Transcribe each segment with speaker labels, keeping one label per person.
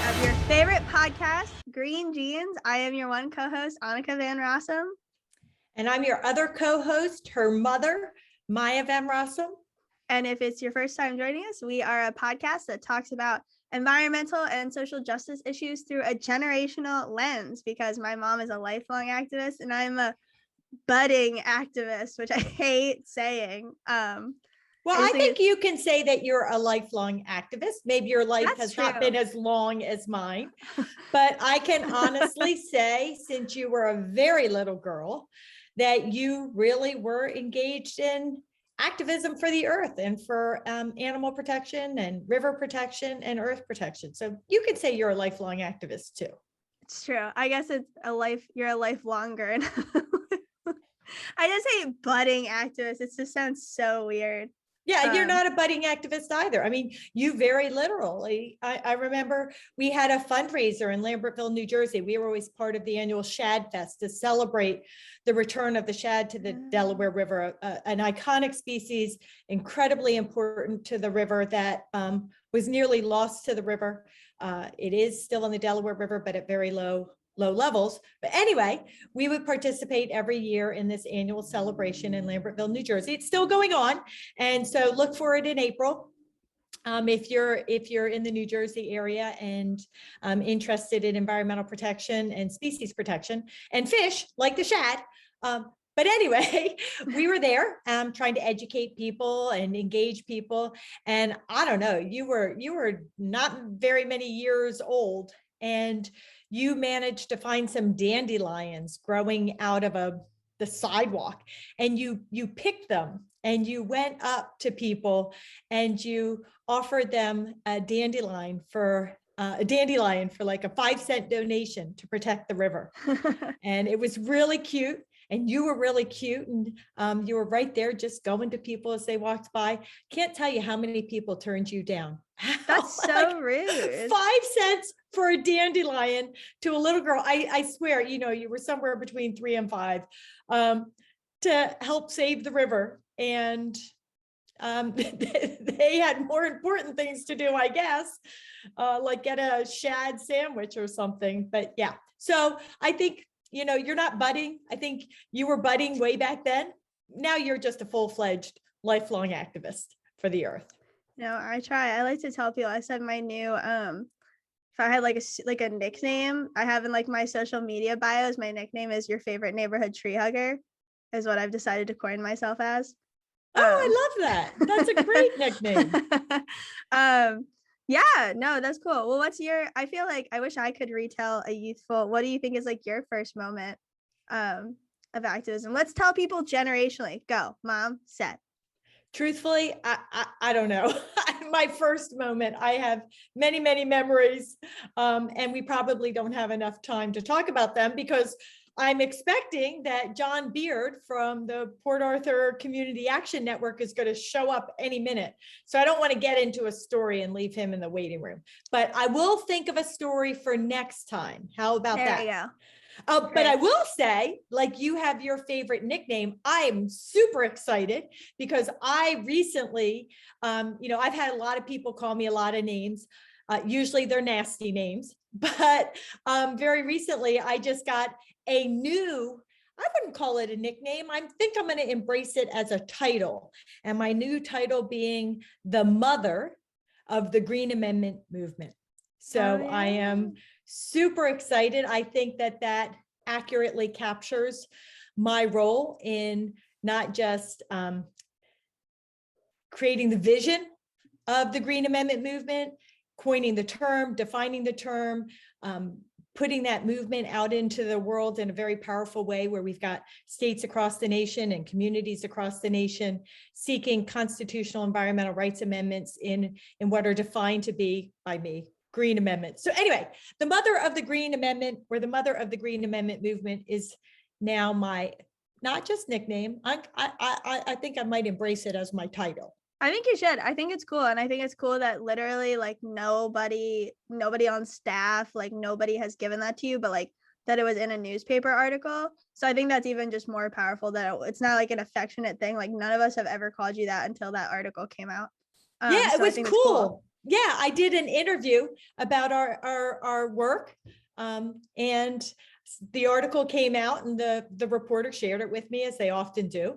Speaker 1: of your favorite podcast, Green Jeans. I am your one co-host, Annika Van Rossum.
Speaker 2: And I'm your other co-host, her mother, Maya Van Rossum.
Speaker 1: And if it's your first time joining us, we are a podcast that talks about environmental and social justice issues through a generational lens, because my mom is a lifelong activist and I'm a budding activist, which I hate saying.
Speaker 2: Well, I think you can say that you're a lifelong activist. Maybe your life has not been as long as mine, but I can honestly say, since you were a very little girl, that you really were engaged in activism for the earth and for animal protection and river protection and earth protection. So you could say you're a lifelong activist too.
Speaker 1: It's true. I guess it's a life. You're a life longer. And I just hate budding activist. It just sounds so weird.
Speaker 2: Yeah, you're not a budding activist either. I mean, you very literally, I remember we had a fundraiser in Lambertville, New Jersey. We were always part of the annual Shad Fest to celebrate the return of the shad to the Delaware River, an iconic species, incredibly important to the river that was nearly lost to the river. It is still in the Delaware River, but at very low levels. But anyway, we would participate every year in this annual celebration in Lambertville, New Jersey. It's still going on. And so look for it in April. If you're in the New Jersey area and interested in environmental protection and species protection and fish like the shad. But anyway, we were there trying to educate people and engage people. And I don't know, you were not very many years old, and you managed to find some dandelions growing out of the sidewalk, and you picked them and you went up to people and you offered them a dandelion for like a 5-cent donation to protect the river. And it was really cute. And you were really cute, and you were right there just going to people as they walked by. Can't tell you how many people turned you down.
Speaker 1: That's so rude.
Speaker 2: 5 cents for a dandelion to a little girl. I swear, you were somewhere between 3 and 5 to help save the river. And they had more important things to do, I guess, like get a shad sandwich or something. But yeah, so I think, you're not budding. I think you were budding way back then. Now you're just a full-fledged lifelong activist for the earth.
Speaker 1: No, I try. I like to tell people, I said my new, if I had like a nickname, I have in like my social media bios, my nickname is your favorite neighborhood tree hugger, is what I've decided to coin myself as.
Speaker 2: Oh, I love that. That's a great nickname.
Speaker 1: Yeah, no, that's cool. Well, I feel like I wish I could retell what do you think is like your first moment of activism? Let's tell people generationally. Go, Mom, set.
Speaker 2: Truthfully, I don't know. My first moment, I have many, many memories, and we probably don't have enough time to talk about them because I'm expecting that John Beard from the Port Arthur Community Action Network is going to show up any minute. So I don't want to get into a story and leave him in the waiting room, but I will think of a story for next time. How about that?
Speaker 1: There you go.
Speaker 2: But I will say, like you have your favorite nickname, I'm super excited because I recently, I've had a lot of people call me a lot of names. Usually they're nasty names, but very recently I just got a new, I wouldn't call it a nickname. I think I'm going to embrace it as a title. And my new title being the mother of the Green Amendment movement. So I am super excited. I think that accurately captures my role in not just creating the vision of the Green Amendment movement, coining the term, defining the term, putting that movement out into the world in a very powerful way where we've got states across the nation and communities across the nation seeking constitutional environmental rights amendments in what are defined to be, by me, Green Amendment. So anyway, the mother of the Green Amendment, or the mother of the Green Amendment movement, is now my, not just nickname. I think I might embrace it as my title.
Speaker 1: I think you should. I think it's cool. And I think it's cool that literally like nobody on staff, like nobody has given that to you, but like that it was in a newspaper article. So I think that's even just more powerful that it's not like an affectionate thing. Like none of us have ever called you that until that article came out.
Speaker 2: Yeah, it was cool. yeah, I did an interview about our work, and the article came out, and the reporter shared it with me, as they often do.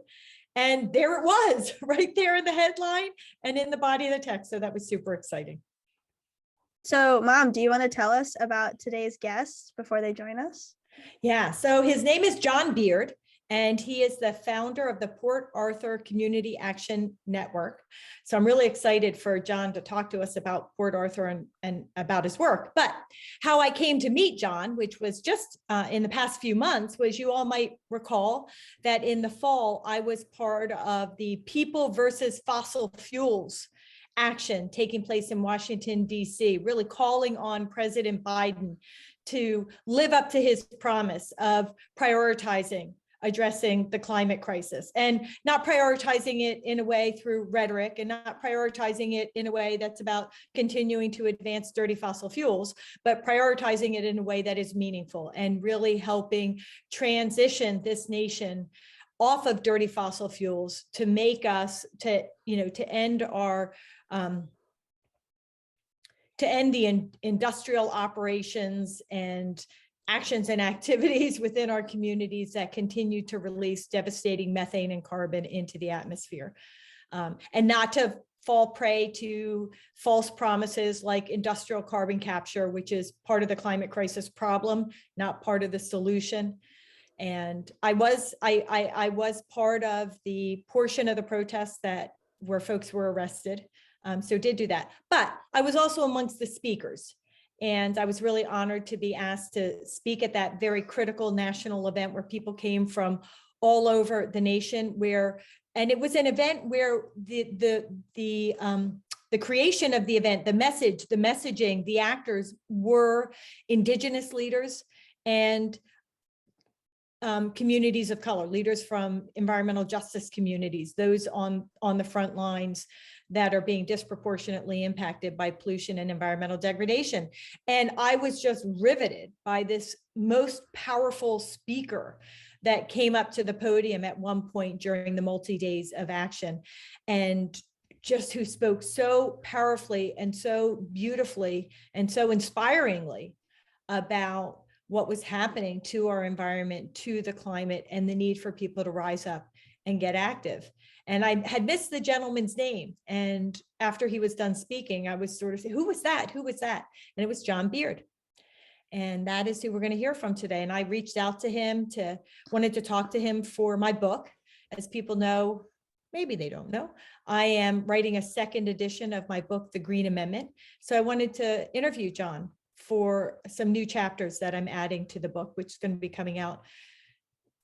Speaker 2: And there it was, right there in the headline and in the body of the text. So that was super exciting.
Speaker 1: So, Mom, do you want to tell us about today's guests before they join us?
Speaker 2: Yeah, so his name is John Beard, and he is the founder of the Port Arthur Community Action Network. So I'm really excited for John to talk to us about Port Arthur and about his work. But how I came to meet John, which was just in the past few months, was, you all might recall that in the fall, I was part of the People versus Fossil Fuels action taking place in Washington, D.C., really calling on President Biden to live up to his promise of prioritizing addressing the climate crisis, and not prioritizing it in a way through rhetoric, and not prioritizing it in a way that's about continuing to advance dirty fossil fuels, but prioritizing it in a way that is meaningful and really helping transition this nation off of dirty fossil fuels to make us to end our to end the industrial operations and actions and activities within our communities that continue to release devastating methane and carbon into the atmosphere, and not to fall prey to false promises like industrial carbon capture, which is part of the climate crisis problem, not part of the solution. And I was part of the portion of the protest where folks were arrested. So did do that, but I was also amongst the speakers. And I was really honored to be asked to speak at that very critical national event where people came from all over the nation, and it was an event where the creation of the event, the messaging, the actors were Indigenous leaders and communities of color, leaders from environmental justice communities, those on the front lines that are being disproportionately impacted by pollution and environmental degradation. And I was just riveted by this most powerful speaker that came up to the podium at one point during the multi-days of action, and just who spoke so powerfully and so beautifully and so inspiringly about what was happening to our environment, to the climate, and the need for people to rise up and get active. And I had missed the gentleman's name. And after he was done speaking, I was sort of saying, who was that? Who was that? And it was John Beard. And that is who we're going to hear from today. And I reached out to him wanted to talk to him for my book. As people know, maybe they don't know, I am writing a second edition of my book, The Green Amendment. So I wanted to interview John for some new chapters that I'm adding to the book, which is going to be coming out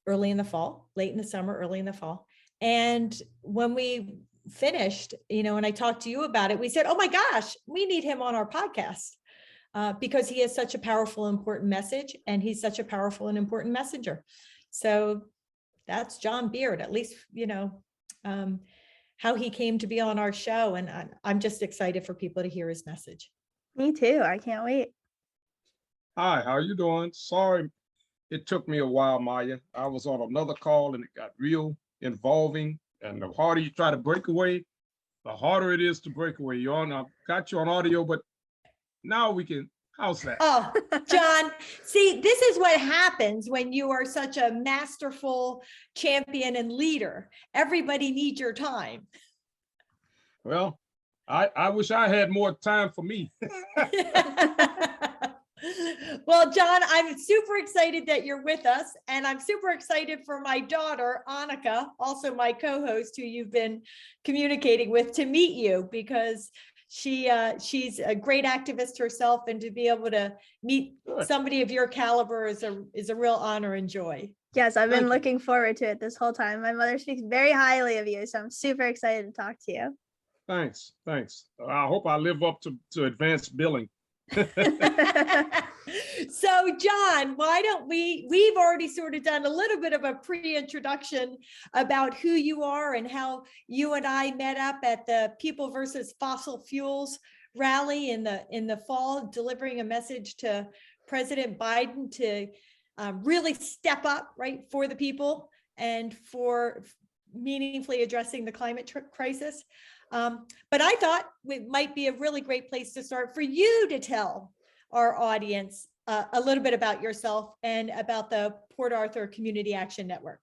Speaker 2: early in the fall, late in the summer, early in the fall. And when we finished, and I talked to you about it, we said, oh my gosh, we need him on our podcast because he has such a powerful, important message, and he's such a powerful and important messenger. So that's John Beard, at least, how he came to be on our show. And I'm just excited for people to hear his message.
Speaker 1: Me too. I can't wait.
Speaker 3: Hi, how are you doing? Sorry, it took me a while, Maya. I was on another call and it got real involving. And the harder you try to break away, the harder it is to break away. I've got you on audio, but now we can, how's that?
Speaker 2: Oh, John, see, this is what happens when you are such a masterful champion and leader. Everybody needs your time.
Speaker 3: Well, I wish I had more time for me.
Speaker 2: Well, John, I'm super excited that you're with us, and I'm super excited for my daughter, Annika, also my co-host, who you've been communicating with, to meet you, because she's a great activist herself, and to be able to meet somebody of your caliber is a real honor and joy.
Speaker 1: Yes, I've been looking forward to it this whole time. My mother speaks very highly of you, so I'm super excited to talk to you.
Speaker 3: Thanks. I hope I live up to advanced billing.
Speaker 2: So, John, why don't we've already sort of done a little bit of a pre-introduction about who you are and how you and I met up at the People versus Fossil Fuels rally in the fall, delivering a message to President Biden to really step up, right, for the people and for meaningfully addressing the climate crisis. But I thought it might be a really great place to start for you to tell our audience a little bit about yourself and about the Port Arthur Community Action Network.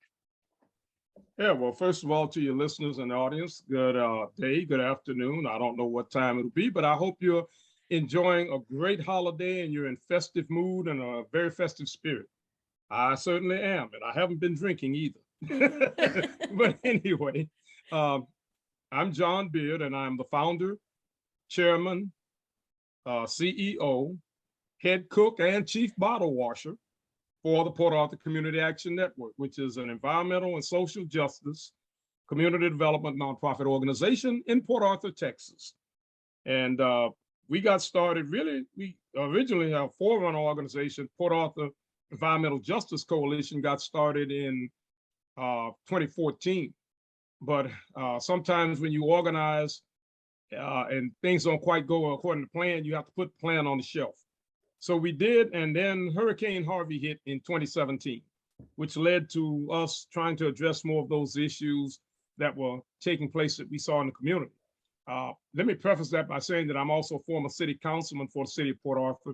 Speaker 3: Yeah, well, first of all, to your listeners and audience, good day, good afternoon. I don't know what time it'll be, but I hope you're enjoying a great holiday and you're in festive mood and a very festive spirit. I certainly am, and I haven't been drinking either. But anyway, I'm John Beard, and I'm the founder, chairman, CEO, head cook, and chief bottle washer for the Port Arthur Community Action Network, which is an environmental and social justice community development nonprofit organization in Port Arthur, Texas. And we got started we originally, our forerunner organization, Port Arthur Environmental Justice Coalition, got started in 2014. But sometimes when you organize and things don't quite go according to plan, you have to put the plan on the shelf. So we did, and then Hurricane Harvey hit in 2017, which led to us trying to address more of those issues that were taking place that we saw in the community. Let me preface that by saying that I'm also a former city councilman for the city of Port Arthur,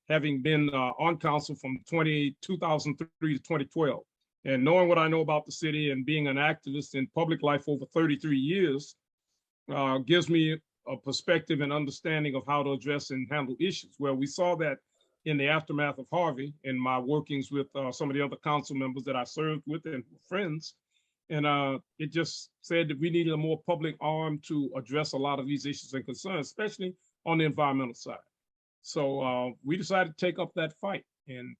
Speaker 3: having been on council from 2003 to 2012. And knowing what I know about the city and being an activist in public life over 33 years gives me a perspective and understanding of how to address and handle issues. Well, we saw that in the aftermath of Harvey in my workings with some of the other council members that I served with and friends. And it just said that we needed a more public arm to address a lot of these issues and concerns, especially on the environmental side. So we decided to take up that fight. And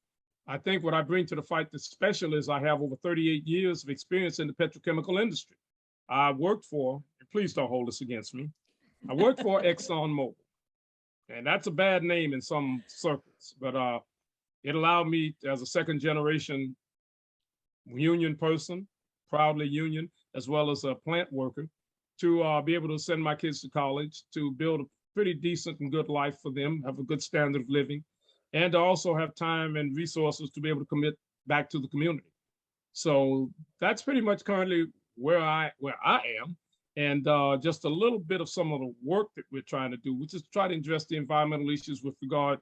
Speaker 3: I think what I bring to the fight that's special is I have over 38 years of experience in the petrochemical industry. I worked for, and please don't hold this against me, I worked for ExxonMobil. And that's a bad name in some circles, but it allowed me as a second generation union person, proudly union, as well as a plant worker, to be able to send my kids to college, to build a pretty decent and good life for them, have a good standard of living, and to also have time and resources to be able to commit back to the community. So that's pretty much currently where I am. And just a little bit of some of the work that we're trying to do, which is try to address the environmental issues with regard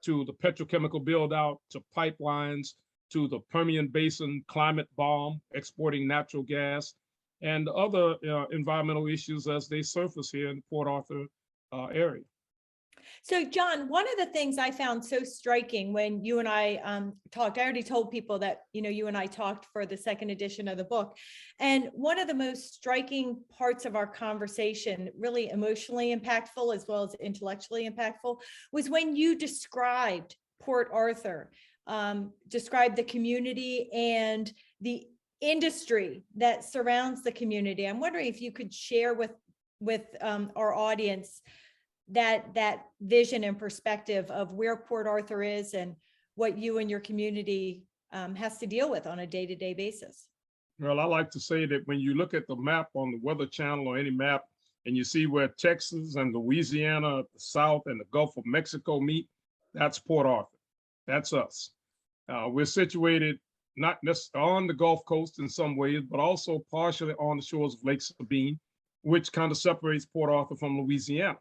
Speaker 3: to the petrochemical build out, to pipelines, to the Permian Basin climate bomb, exporting natural gas, and other environmental issues as they surface here in the Port Arthur area.
Speaker 2: So, John, one of the things I found so striking when you and I talked, I already told people that, you and I talked for the second edition of the book. And one of the most striking parts of our conversation, really emotionally impactful as well as intellectually impactful, was when you described Port Arthur, described the community and the industry that surrounds the community. I'm wondering if you could share with our audience that vision and perspective of where Port Arthur is and what you and your community has to deal with on a day-to-day basis.
Speaker 3: Well, I like to say that when you look at the map on the Weather Channel or any map, and you see where Texas and Louisiana, the South and the Gulf of Mexico meet, that's Port Arthur. That's us. We're situated not necessarily on the Gulf Coast in some ways, but also partially on the shores of Lake Sabine, which kind of separates Port Arthur from Louisiana.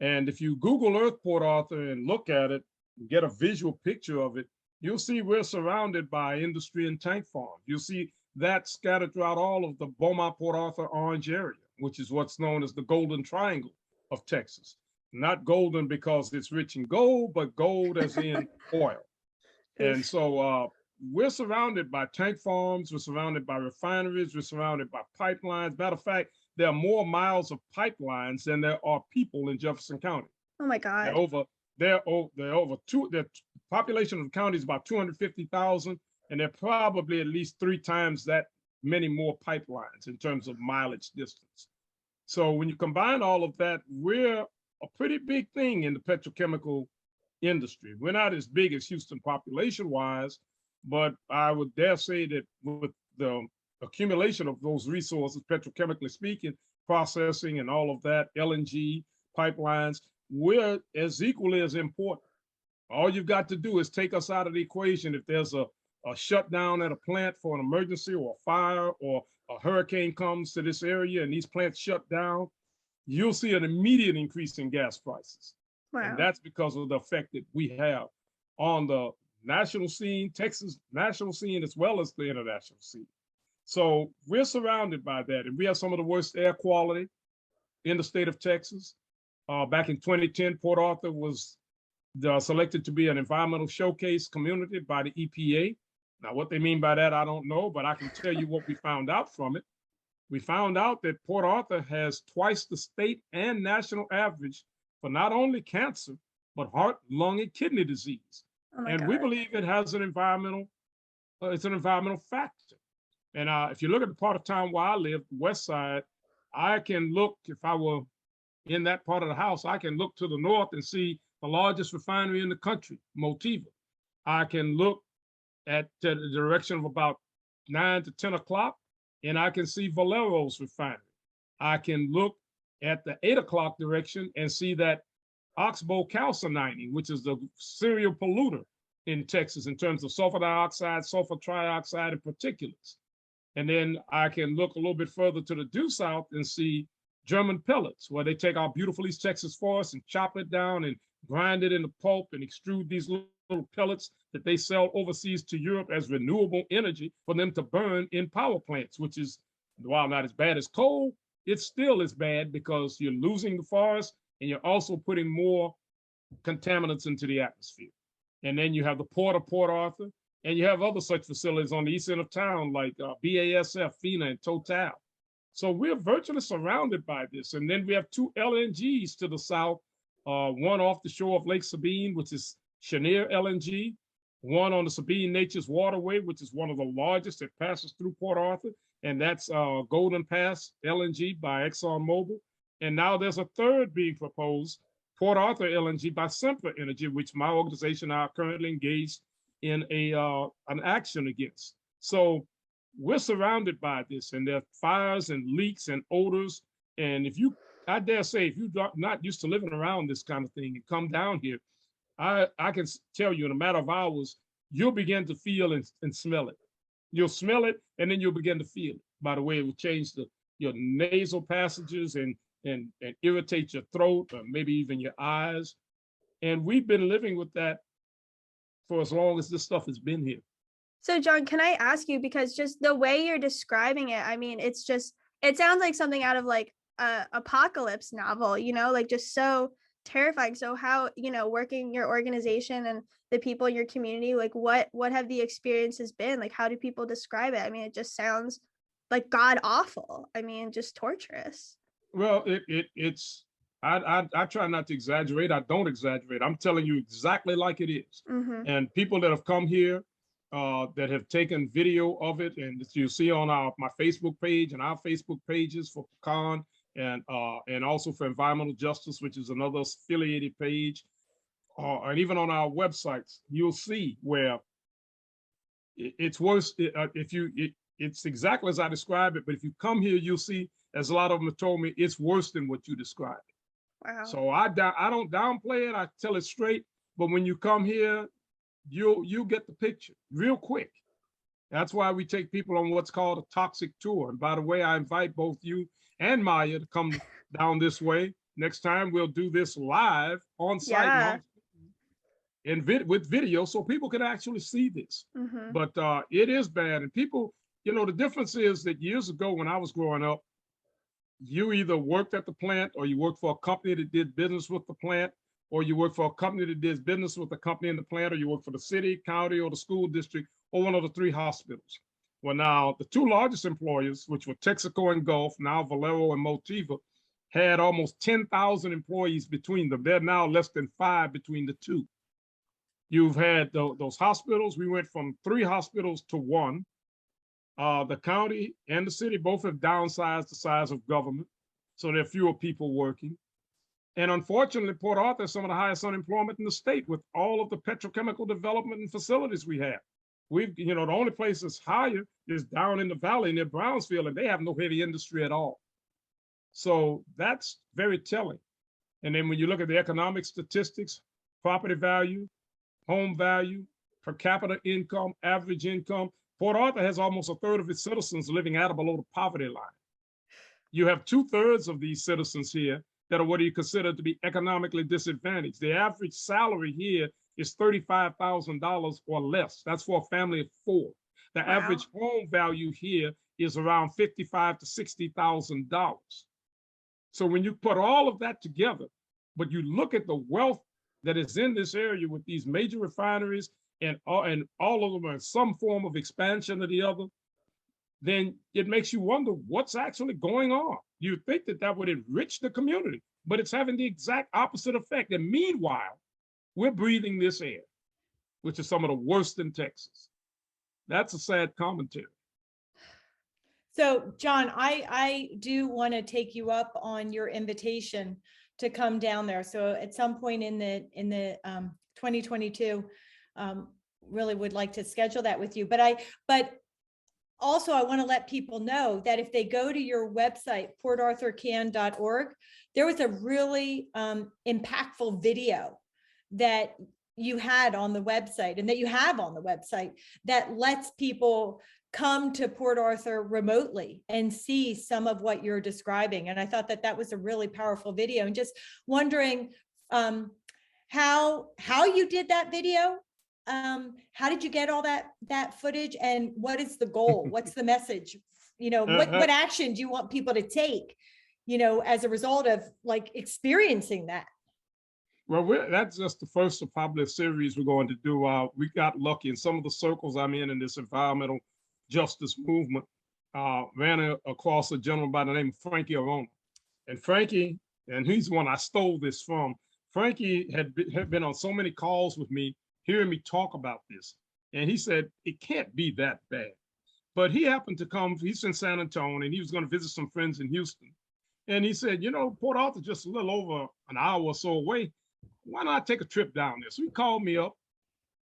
Speaker 3: And if you Google Earth Port Arthur and look at it, get a visual picture of it, you'll see we're surrounded by industry and tank farms. You'll see that scattered throughout all of the Beaumont, Port Arthur, Orange area, which is what's known as the Golden Triangle of Texas. Not golden because it's rich in gold, but gold as in oil. And so we're surrounded by tank farms, we're surrounded by refineries, we're surrounded by pipelines. Matter of fact, there are more miles of pipelines than there are people in Jefferson County.
Speaker 1: Oh my God.
Speaker 3: The population of the county is about 250,000, and there are probably at least 3 times that many more pipelines in terms of mileage distance. So when you combine all of that, we're a pretty big thing in the petrochemical industry. We're not as big as Houston population-wise, but I would dare say that with the accumulation of those resources, petrochemically speaking, processing and all of that, LNG, pipelines, we're as equally as important. All you've got to do is take us out of the equation. If there's a shutdown at a plant for an emergency or a fire or a hurricane comes to this area and these plants shut down, you'll see an immediate increase in gas prices. And
Speaker 1: Wow.
Speaker 3: that's because of the effect that we have on the national scene, Texas national scene, as well as the international scene. So we're surrounded by that. And we have some of the worst air quality in the state of Texas. Back in 2010, Port Arthur was selected to be an environmental showcase community by the EPA. Now, what they mean by that, I don't know, but I can tell you what we found out from it. We found out that Port Arthur has twice the state and national average for not only cancer, but heart, lung, and kidney disease.
Speaker 1: Oh my
Speaker 3: And we
Speaker 1: God.
Speaker 3: believe it has it's an environmental factor. And if you look at the part of town where I live, the west side, I can look, if I were in that part of the house, I can look to the north and see the largest refinery in the country, Motiva. I can look at the direction of about 9 to 10 o'clock, and I can see Valero's refinery. I can look at the 8 o'clock direction and see that oxbow calcining, which is the serial polluter in Texas in terms of sulfur dioxide, sulfur trioxide, and particulates. And then I can look a little bit further to the due south and see German pellets, where they take our beautiful East Texas forest and chop it down and grind it into pulp and extrude these little pellets that they sell overseas to Europe as renewable energy for them to burn in power plants, which is, while not as bad as coal, it still is bad because you're losing the forest and you're also putting more contaminants into the atmosphere. And then you have the Port of Port Arthur, and you have other such facilities on the east end of town like BASF, FINA, and Total. So we're virtually surrounded by this. And then we have 2 LNGs to the south, one off the shore of Lake Sabine, which is Cheniere LNG, one on the Sabine Nature's Waterway, which is one of the largest that passes through Port Arthur, and that's Golden Pass LNG by ExxonMobil. And now there's a third being proposed, Port Arthur LNG by Sempra Energy, which my organization are currently engaged in an action against. So we're surrounded by this, and there are fires and leaks and odors. And I dare say, if you're not used to living around this kind of thing and come down here, I can tell you in a matter of hours, you'll begin to feel and smell it. You'll smell it, and then you'll begin to feel it. By the way, it will change your nasal passages and irritate your throat or maybe even your eyes. And we've been living with that for as long as this stuff has been here.
Speaker 1: So John, can I ask you, because just the way you're describing it, I mean, it sounds like something out of like a apocalypse novel, like just so terrifying. So how, working your organization and the people in your community, like what have the experiences been? Like, how do people describe it? I mean, it just sounds like god awful. I mean, just torturous.
Speaker 3: Well, it's I try not to exaggerate. I don't exaggerate. I'm telling you exactly like it is.
Speaker 1: Mm-hmm.
Speaker 3: And people that have come here that have taken video of it, and that you see on my Facebook page and our Facebook pages for Pecan and also for Environmental Justice, which is another affiliated page, and even on our websites, you'll see where it's worse. It's exactly as I describe it, but if you come here, you'll see, as a lot of them have told me, it's worse than what you described.
Speaker 1: Wow.
Speaker 3: So I don't downplay it. I tell it straight. But when you come here, you'll get the picture real quick. That's why we take people on what's called a toxic tour. And by the way, I invite both you and Maya to come down this way. Next time we'll do this live on site with video, so people can actually see this.
Speaker 1: Mm-hmm.
Speaker 3: But it is bad. And people, the difference is that years ago when I was growing up, you either worked at the plant or you worked for a company that did business with the plant, or you work for a company that does business with the company in the plant, or you work for the city, county, or the school district, or one of the 3 hospitals. Well, now the 2 largest employers, which were Texaco and Gulf, now Valero and Motiva, had almost 10,000 employees between them. They're now less than 5 between the 2. You've had those hospitals. We went from 3 hospitals to 1. The county and the city both have downsized the size of government, so there are fewer people working. And unfortunately, Port Arthur has some of the highest unemployment in the state with all of the petrochemical development and facilities we have. The only place that's higher is down in the valley near Brownsville, and they have no heavy industry at all. So that's very telling. And then when you look at the economic statistics, property value, home value, per capita income, average income, Port Arthur has almost a third of its citizens living at or below the poverty line. You have 2/3 of these citizens here that are what you consider to be economically disadvantaged. The average salary here is $35,000 or less. That's for a family of 4. The
Speaker 1: Wow.
Speaker 3: average home value here is around $55,000 to $60,000. So when you put all of that together, but you look at the wealth that is in this area with these major refineries and all of them are in some form of expansion or the other, then it makes you wonder what's actually going on. You think that that would enrich the community, but it's having the exact opposite effect. And meanwhile, we're breathing this air, which is some of the worst in Texas. That's a sad commentary.
Speaker 2: So, John, I do want to take you up on your invitation to come down there. So at some point in the 2022, really would like to schedule that with you. But also I want to let people know that if they go to your website, portarthurcan.org, there was a really impactful video that you had on the website and that you have on the website that lets people come to Port Arthur remotely and see some of what you're describing. And I thought that that was a really powerful video, and just wondering how you did that video. How did you get all that footage, and what is the goal? What's the message? You know, what action do you want people to take, you know, as a result of like experiencing that?
Speaker 3: Well, that's just the first of probably a series we're going to do. We got lucky in some of the circles I'm in this environmental justice movement, ran across a gentleman by the name of Frankie Arona. And Frankie, and he's the one I stole this from, Frankie had been on so many calls with me, hearing me talk about this. And he said, it can't be that bad. But he happened to come, he's in San Antonio, and he was going to visit some friends in Houston. And he said, you know, Port Arthur just a little over an hour or so away. Why not take a trip down there? So he called me up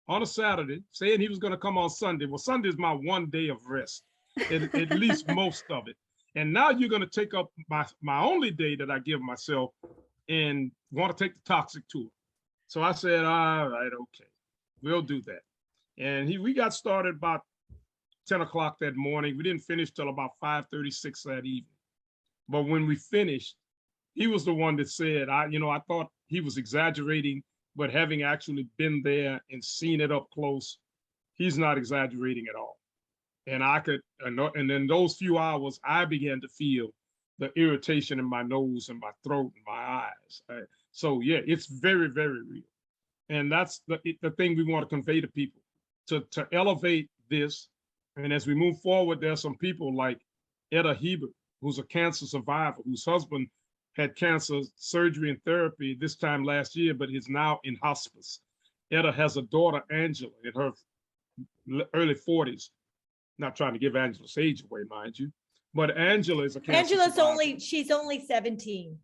Speaker 3: on a Saturday, saying he was going to come on Sunday. Well, Sunday is my one day of rest, at least most of it. And now you're going to take up my only day that I give myself and want to take the toxic tour. So I said, all right, okay, we'll do that. And we got started about 10 o'clock that morning. We didn't finish till about 5:36 that evening. But when we finished, he was the one that said, I thought he was exaggerating, but having actually been there and seen it up close, he's not exaggerating at all. And and in those few hours, I began to feel the irritation in my nose and my throat and my eyes. So yeah, it's very, very real. And that's the thing we want to convey to people, to elevate this. And as we move forward, there's some people like Etta Hebert, who's a cancer survivor, whose husband had cancer surgery and therapy this time last year, but is now in hospice. Etta has a daughter, Angela, in her early 40s. Not trying to give Angela's age away, mind you, but Angela is a cancer survivor.
Speaker 2: She's only 17.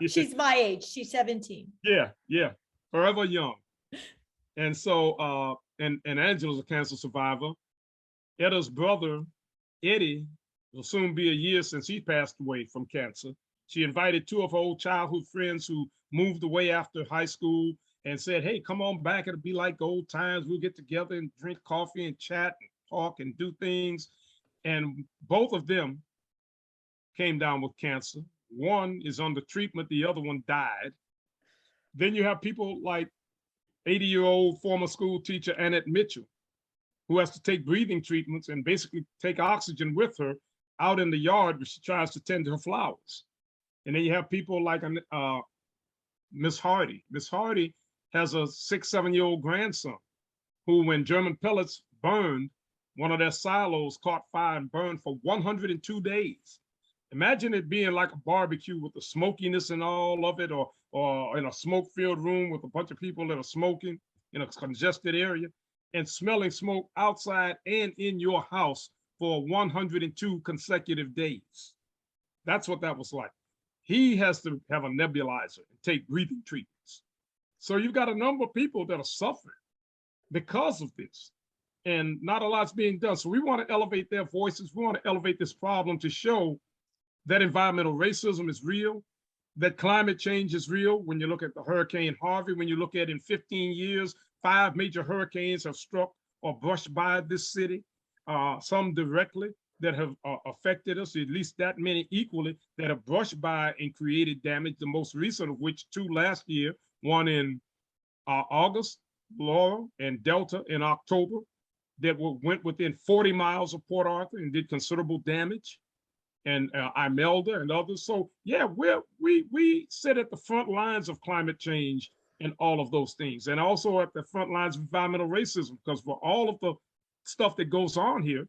Speaker 2: She's my age. She's 17.
Speaker 3: Yeah, forever young. And so, and Angela's a cancer survivor. Etta's brother, Eddie, will soon be a year since he passed away from cancer. She invited 2 of her old childhood friends who moved away after high school and said, hey, come on back. It'll be like old times. We'll get together and drink coffee and chat and talk and do things. And both of them came down with cancer. One is under treatment. The other one died. Then you have people like 80-year-old former school teacher Annette Mitchell, who has to take breathing treatments and basically take oxygen with her out in the yard where she tries to tend to her flowers. And then you have people like Miss Hardy. Miss Hardy has a 6-7-year-old grandson who, when German pellets burned, one of their silos caught fire and burned for 102 days. Imagine it being like a barbecue with the smokiness and all of it, or in a smoke-filled room with a bunch of people that are smoking in a congested area and smelling smoke outside and in your house for 102 consecutive days. That's what that was like. He has to have a nebulizer and take breathing treatments. So you've got a number of people that are suffering because of this, and not a lot's being done. So we want to elevate their voices. We want to elevate this problem to show that environmental racism is real, that climate change is real. When you look at the Hurricane Harvey, when you look at in 15 years, 5 major hurricanes have struck or brushed by this city, some directly, that have affected us, at least that many equally, that have brushed by and created damage, the most recent of which two last year, one in August, Laurel, and Delta in October, that went within 40 miles of Port Arthur and did considerable damage, and Imelda and others. So yeah, we sit at the front lines of climate change and all of those things, and also at the front lines of environmental racism, because for all of the stuff that goes on here,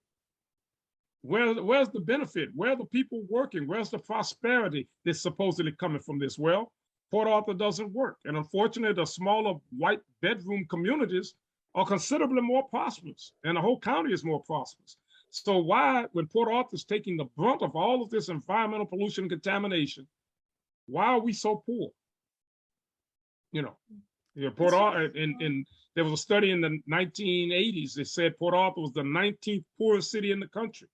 Speaker 3: where's the benefit? Where are the people working? Where's the prosperity that's supposedly coming from this? Well, Port Arthur doesn't work. And unfortunately, the smaller white bedroom communities are considerably more prosperous, and the whole county is more prosperous. So why, when Port Arthur is taking the brunt of all of this environmental pollution and contamination, why are we so poor? Port Arthur, and there was a study in the 1980s that said Port Arthur was the 19th poorest city in the country.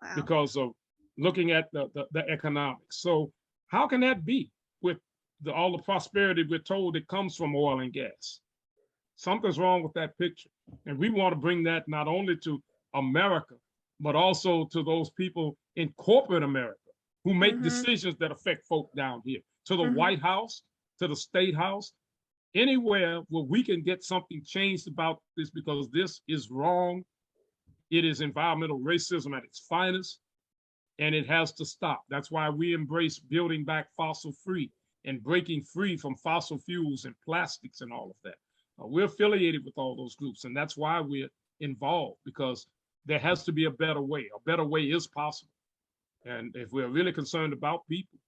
Speaker 3: Wow. Because of looking at the economics. So how can that be with all the prosperity we're told it comes from oil and gas? Something's wrong with that picture. And we want to bring that not only to America, but also to those people in corporate America who make decisions that affect folk down here, to the White House, to the State House, anywhere where we can get something changed about this, because this is wrong. It is environmental racism at its finest, and it has to stop. That's why we embrace building back fossil free and breaking free from fossil fuels and plastics and all of that. We're affiliated with all those groups, and that's why we're involved, because there has to be a better way. A better way is possible. And if we're really concerned about people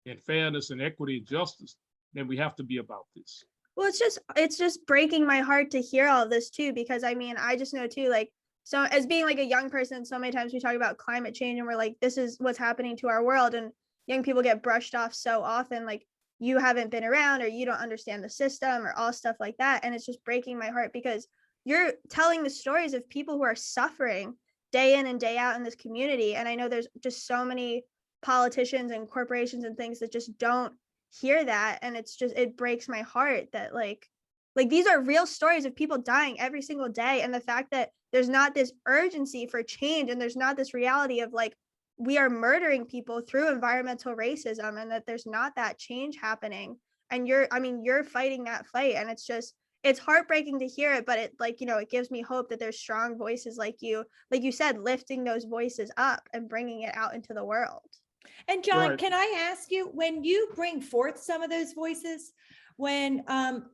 Speaker 3: and fairness and equity and justice, then we have to be about this.
Speaker 1: Well, it's just breaking my heart to hear all of this too, because I mean, I just know too, like, so as being like a young person, so many times we talk about climate change and we're like, this is what's happening to our world, and young people get brushed off so often, like, you haven't been around or you don't understand the system or all stuff like that. And it's just breaking my heart, because you're telling the stories of people who are suffering day in and day out in this community. And I know there's just so many politicians and corporations and things that just don't hear that. And it breaks my heart that like these are real stories of people dying every single day. And the fact that there's not this urgency for change, and there's not this reality of like, we are murdering people through environmental racism, and that there's not that change happening. And you're fighting that fight. And it's heartbreaking to hear it, but it gives me hope that there's strong voices like you said, lifting those voices up and bringing it out into the world.
Speaker 2: And John, Can I ask you, when you bring forth some of those voices, when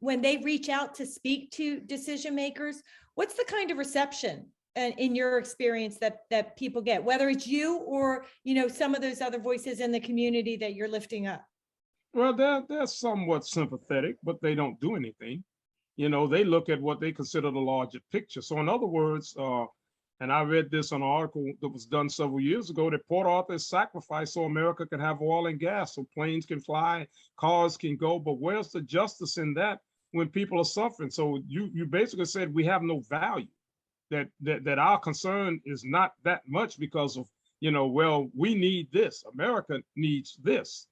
Speaker 2: they reach out to speak to decision makers, what's the kind of reception in your experience that people get, whether it's you or some of those other voices in the community that you're lifting up?
Speaker 3: Well, they're somewhat sympathetic, but they don't do anything. They look at what they consider the larger picture. So in other words, and I read this on an article that was done several years ago, that Port Arthur is sacrificed so America can have oil and gas, so planes can fly, cars can go. But where's the justice in that when people are suffering? So you basically said we have no value, that our concern is not that much because of, well, we need this, America needs this.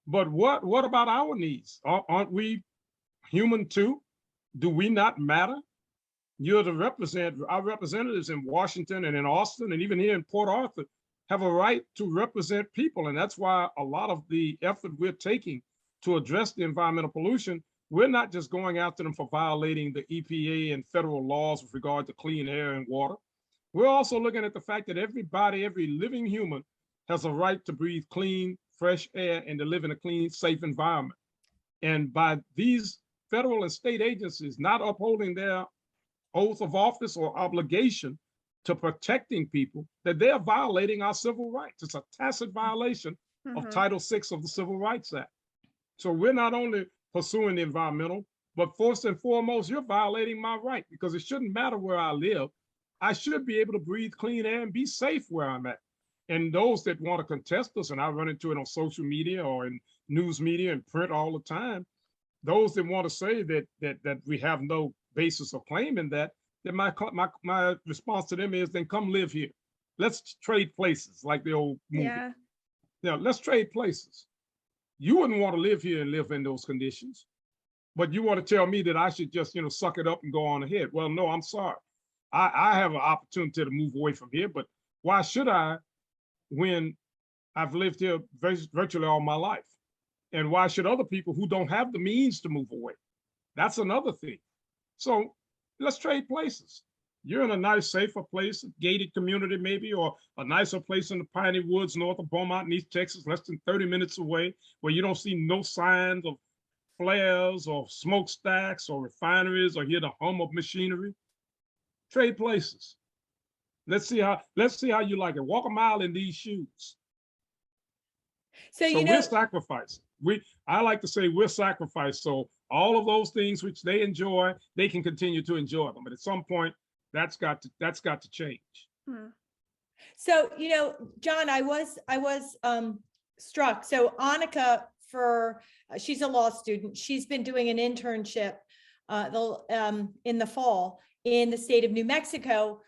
Speaker 3: But what about our needs? Aren't we human too? Do we not matter? You're our representatives in Washington and in Austin and even here in Port Arthur have a right to represent people. And that's why a lot of the effort we're taking to address the environmental pollution, we're not just going after them for violating the EPA and federal laws with regard to clean air and water. We're also looking at the fact that every living human has a right to breathe clean, fresh air and to live in a clean, safe environment. And by these federal and state agencies not upholding their oath of office or obligation to protecting people, that they are violating our civil rights. It's a tacit violation of Title VI of the Civil Rights Act. So we're not only pursuing the environmental, but first and foremost, you're violating my right, because it shouldn't matter where I live. I should be able to breathe clean air and be safe where I'm at. And those that want to contest us, and I run into it on social media or in news media and print all the time, those that want to say that we have no basis of claiming that, then my response to them is, then come live here. Let's trade places, like the old movie. Yeah, let's trade places. You wouldn't want to live here and live in those conditions, but you want to tell me that I should just, suck it up and go on ahead. Well, no, I'm sorry. I have an opportunity to move away from here, but Why should I when I've lived here virtually all my life? And why should other people who don't have the means to move away? That's another thing. So let's trade places. You're in a nice, safer place, a gated community maybe, or a nicer place in the piney woods north of Beaumont in East Texas, less than 30 minutes away, where you don't see no signs of flares or smokestacks or refineries or hear the hum of machinery. Trade places. Let's see how you like it. Walk a mile in these shoes.
Speaker 2: So,
Speaker 3: So we're sacrificing. I like to say we're sacrificed. So all of those things which they enjoy, they can continue to enjoy them. But at some point, that's got to change.
Speaker 2: So, John, I was struck. So Annika, she's a law student. She's been doing an internship in the fall in the state of New Mexico,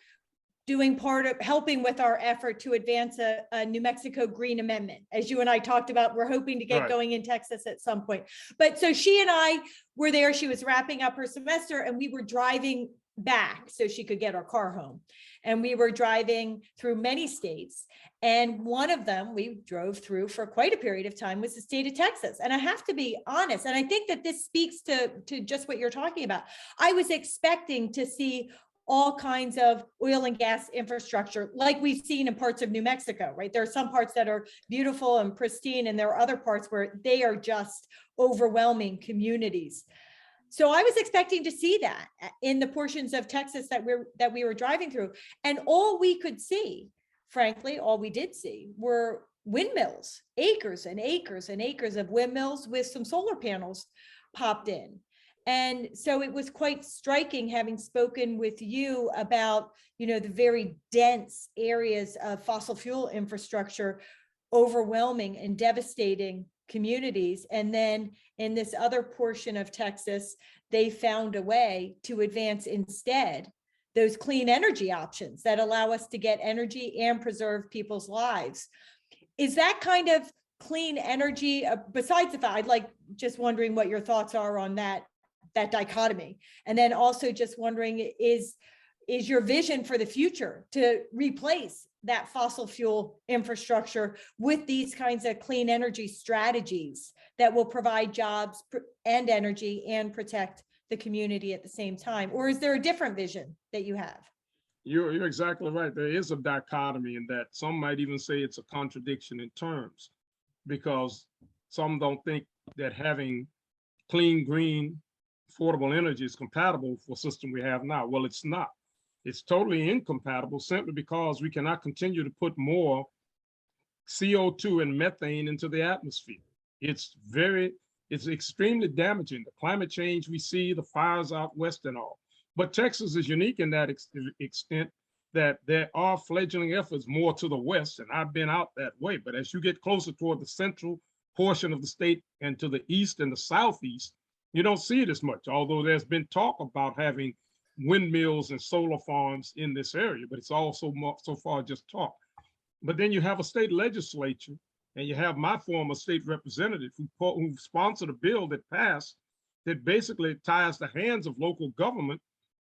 Speaker 2: doing part of helping with our effort to advance a New Mexico Green Amendment. As you and I talked about, we're hoping to get going in Texas at some point. But so she and I were there. She was wrapping up her semester and we were driving back so she could get her car home. And we were driving through many states. And one of them we drove through for quite a period of time was the state of Texas. And I have to be honest, and I think that this speaks to just what you're talking about. I was expecting to see all kinds of oil and gas infrastructure like we've seen in parts of New Mexico, right? There are some parts that are beautiful and pristine, and there are other parts where they are just overwhelming communities. So I was expecting to see that in the portions of Texas that we were driving through. And all we could see, frankly, all we did see were windmills, acres and acres and acres of windmills with some solar panels popped in. And so it was quite striking, having spoken with you about, the very dense areas of fossil fuel infrastructure, overwhelming and devastating communities. And then in this other portion of Texas, they found a way to advance instead those clean energy options that allow us to get energy and preserve people's lives. Is that kind of clean energy, besides the fact, I'd like just wondering what your thoughts are on that dichotomy. And then also just wondering, is your vision for the future to replace that fossil fuel infrastructure with these kinds of clean energy strategies that will provide jobs and energy and protect the community at the same time? Or is there a different vision that you have?
Speaker 3: You're exactly right. There is a dichotomy in that. Some might even say it's a contradiction in terms, because some don't think that having clean, green, affordable energy is compatible for the system we have now. Well, it's not. It's totally incompatible simply because we cannot continue to put more CO2 and methane into the atmosphere. It's extremely damaging. The climate change we see, the fires out west and all. But Texas is unique in that extent that there are fledgling efforts more to the west, and I've been out that way. But as you get closer toward the central portion of the state and to the east and the southeast, you don't see it as much, although there's been talk about having windmills and solar farms in this area, but it's also so far just talk. But then you have a state legislature, and you have my former state representative who sponsored a bill that passed that basically ties the hands of local government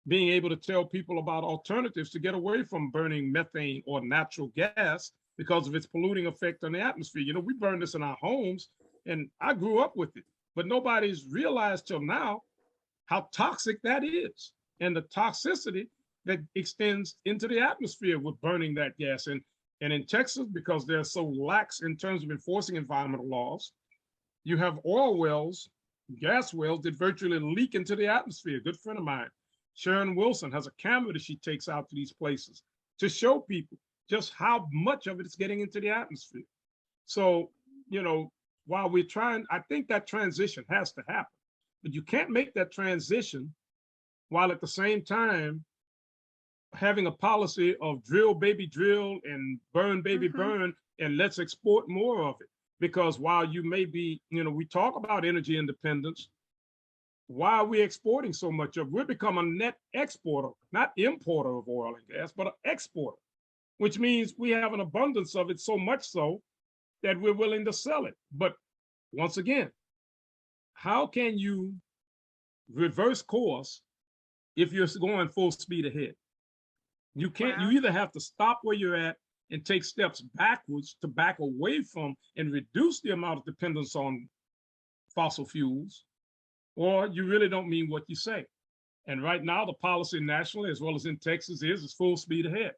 Speaker 3: being able to tell people about alternatives to get away from burning methane or natural gas because of its polluting effect on the atmosphere. We burn this in our homes, and I grew up with it. But nobody's realized till now how toxic that is, and the toxicity that extends into the atmosphere with burning that gas. And in Texas, because they're so lax in terms of enforcing environmental laws, you have oil wells, gas wells that virtually leak into the atmosphere. A good friend of mine, Sharon Wilson, has a camera that she takes out to these places to show people just how much of it is getting into the atmosphere. So, while we're trying, I think that transition has to happen, but you can't make that transition while at the same time having a policy of drill, baby, drill, and burn, baby, burn, and let's export more of it. Because while you may be, we talk about energy independence, why are we exporting so much of? We're becoming a net exporter, not importer of oil and gas, but an exporter, which means we have an abundance of it, so much so that we're willing to sell it. But once again, how can you reverse course if you're going full speed ahead? You can't. You either have to stop where you're at and take steps backwards to back away from and reduce the amount of dependence on fossil fuels, or you really don't mean what you say. And right now, the policy nationally, as well as in Texas, is full speed ahead.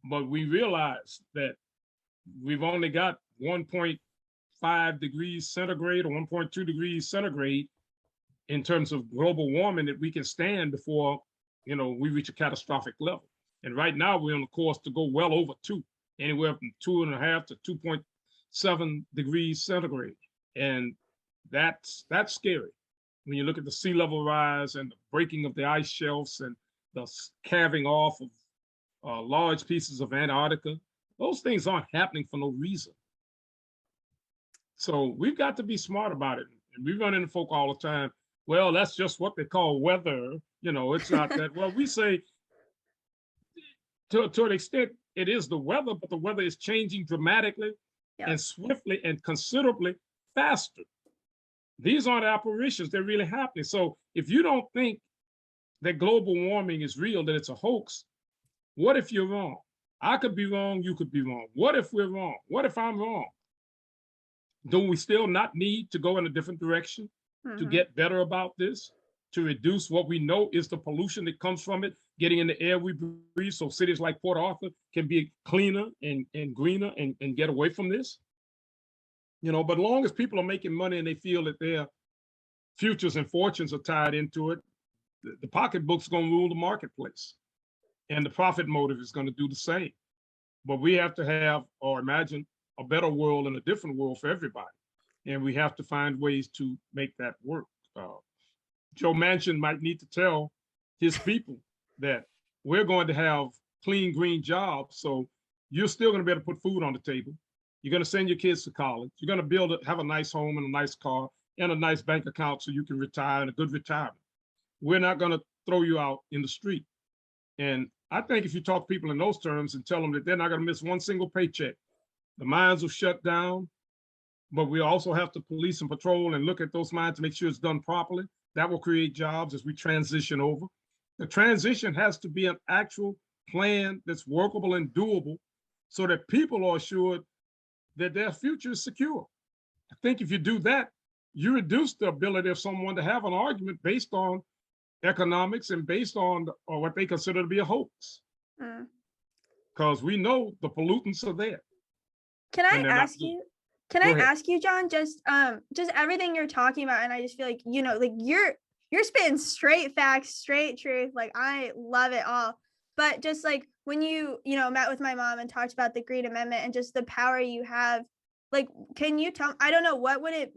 Speaker 3: But we realize that we've only got 1.5 degrees centigrade or 1.2 degrees centigrade in terms of global warming that we can stand before, we reach a catastrophic level. And right now we're on the course to go well over 2, anywhere from 2.5 to 2.7 degrees centigrade. And that's scary. When you look at the sea level rise and the breaking of the ice shelves and the calving off of large pieces of Antarctica, those things aren't happening for no reason. So we've got to be smart about it. And we run into folk all the time. Well, that's just what they call weather. It's not that. Well, we say to an extent it is the weather, but the weather is changing dramatically and swiftly and considerably faster. These aren't apparitions, they're really happening. So if you don't think that global warming is real, that it's a hoax, what if you're wrong? I could be wrong, you could be wrong. What if we're wrong? What if I'm wrong? Do we still not need to go in a different direction to get better about this, to reduce what we know is the pollution that comes from it, getting in the air we breathe, so cities like Port Arthur can be cleaner and greener and get away from this? But as long as people are making money and they feel that their futures and fortunes are tied into it, the pocketbook's going to rule the marketplace. And the profit motive is going to do the same. But we have to have or imagine a better world and a different world for everybody. And we have to find ways to make that work. Joe Manchin might need to tell his people that we're going to have clean, green jobs. So you're still going to be able to put food on the table. You're going to send your kids to college. You're going to have a nice home and a nice car and a nice bank account so you can retire and a good retirement. We're not going to throw you out in the street. And I think if you talk to people in those terms and tell them that they're not going to miss one single paycheck, the mines will shut down, but we also have to police and patrol and look at those mines to make sure it's done properly. That will create jobs as we transition over. The transition has to be an actual plan that's workable and doable so that people are assured that their future is secure. I think if you do that, you reduce the ability of someone to have an argument based on economics and based on what they consider to be a hoax. Because we know the pollutants are there.
Speaker 1: Can I ask you, John, just everything you're talking about, and I just feel like, you're spitting straight facts, straight truth. Like, I love it all. But just like when you met with my mom and talked about the Green Amendment and just the power you have, like, can you tell, I don't know,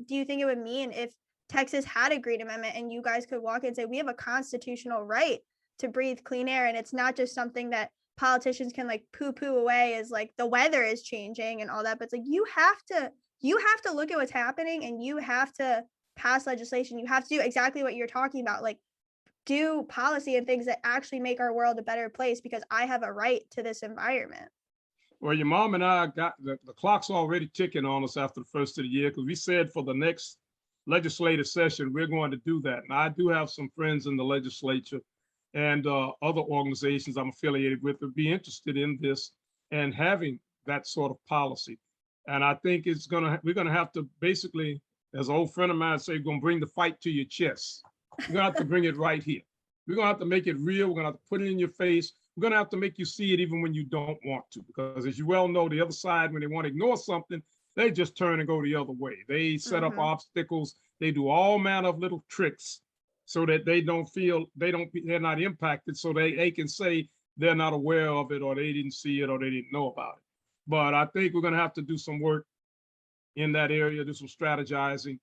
Speaker 1: do you think it would mean if Texas had a Green Amendment and you guys could walk in and say, we have a constitutional right to breathe clean air, and it's not just something that politicians can like poo-poo away as like the weather is changing and all that, but it's like you have to look at what's happening and you have to pass legislation. You have to do exactly what you're talking about, like do policy and things that actually make our world a better place because I have a right to this environment.
Speaker 3: Well, your mom and I got the clock's already ticking on us after the first of the year, because we said for the next legislative session, we're going to do that. And I do have some friends in the legislature and other organizations I'm affiliated with would be interested in this and having that sort of policy. And I think we're gonna have to basically, as an old friend of mine say, going to bring the fight to your chest. We're gonna have to bring it right here. We're gonna have to make it real. We're gonna have to put it in your face. We're gonna have to make you see it even when you don't want to, because as you well know, the other side, when they want to ignore something, they just turn and go the other way. They set up obstacles. They do all manner of little tricks so that they don't feel they're not impacted, so they can say they're not aware of it or they didn't see it or they didn't know about it. But I think we're going to have to do some work in that area, do some strategizing,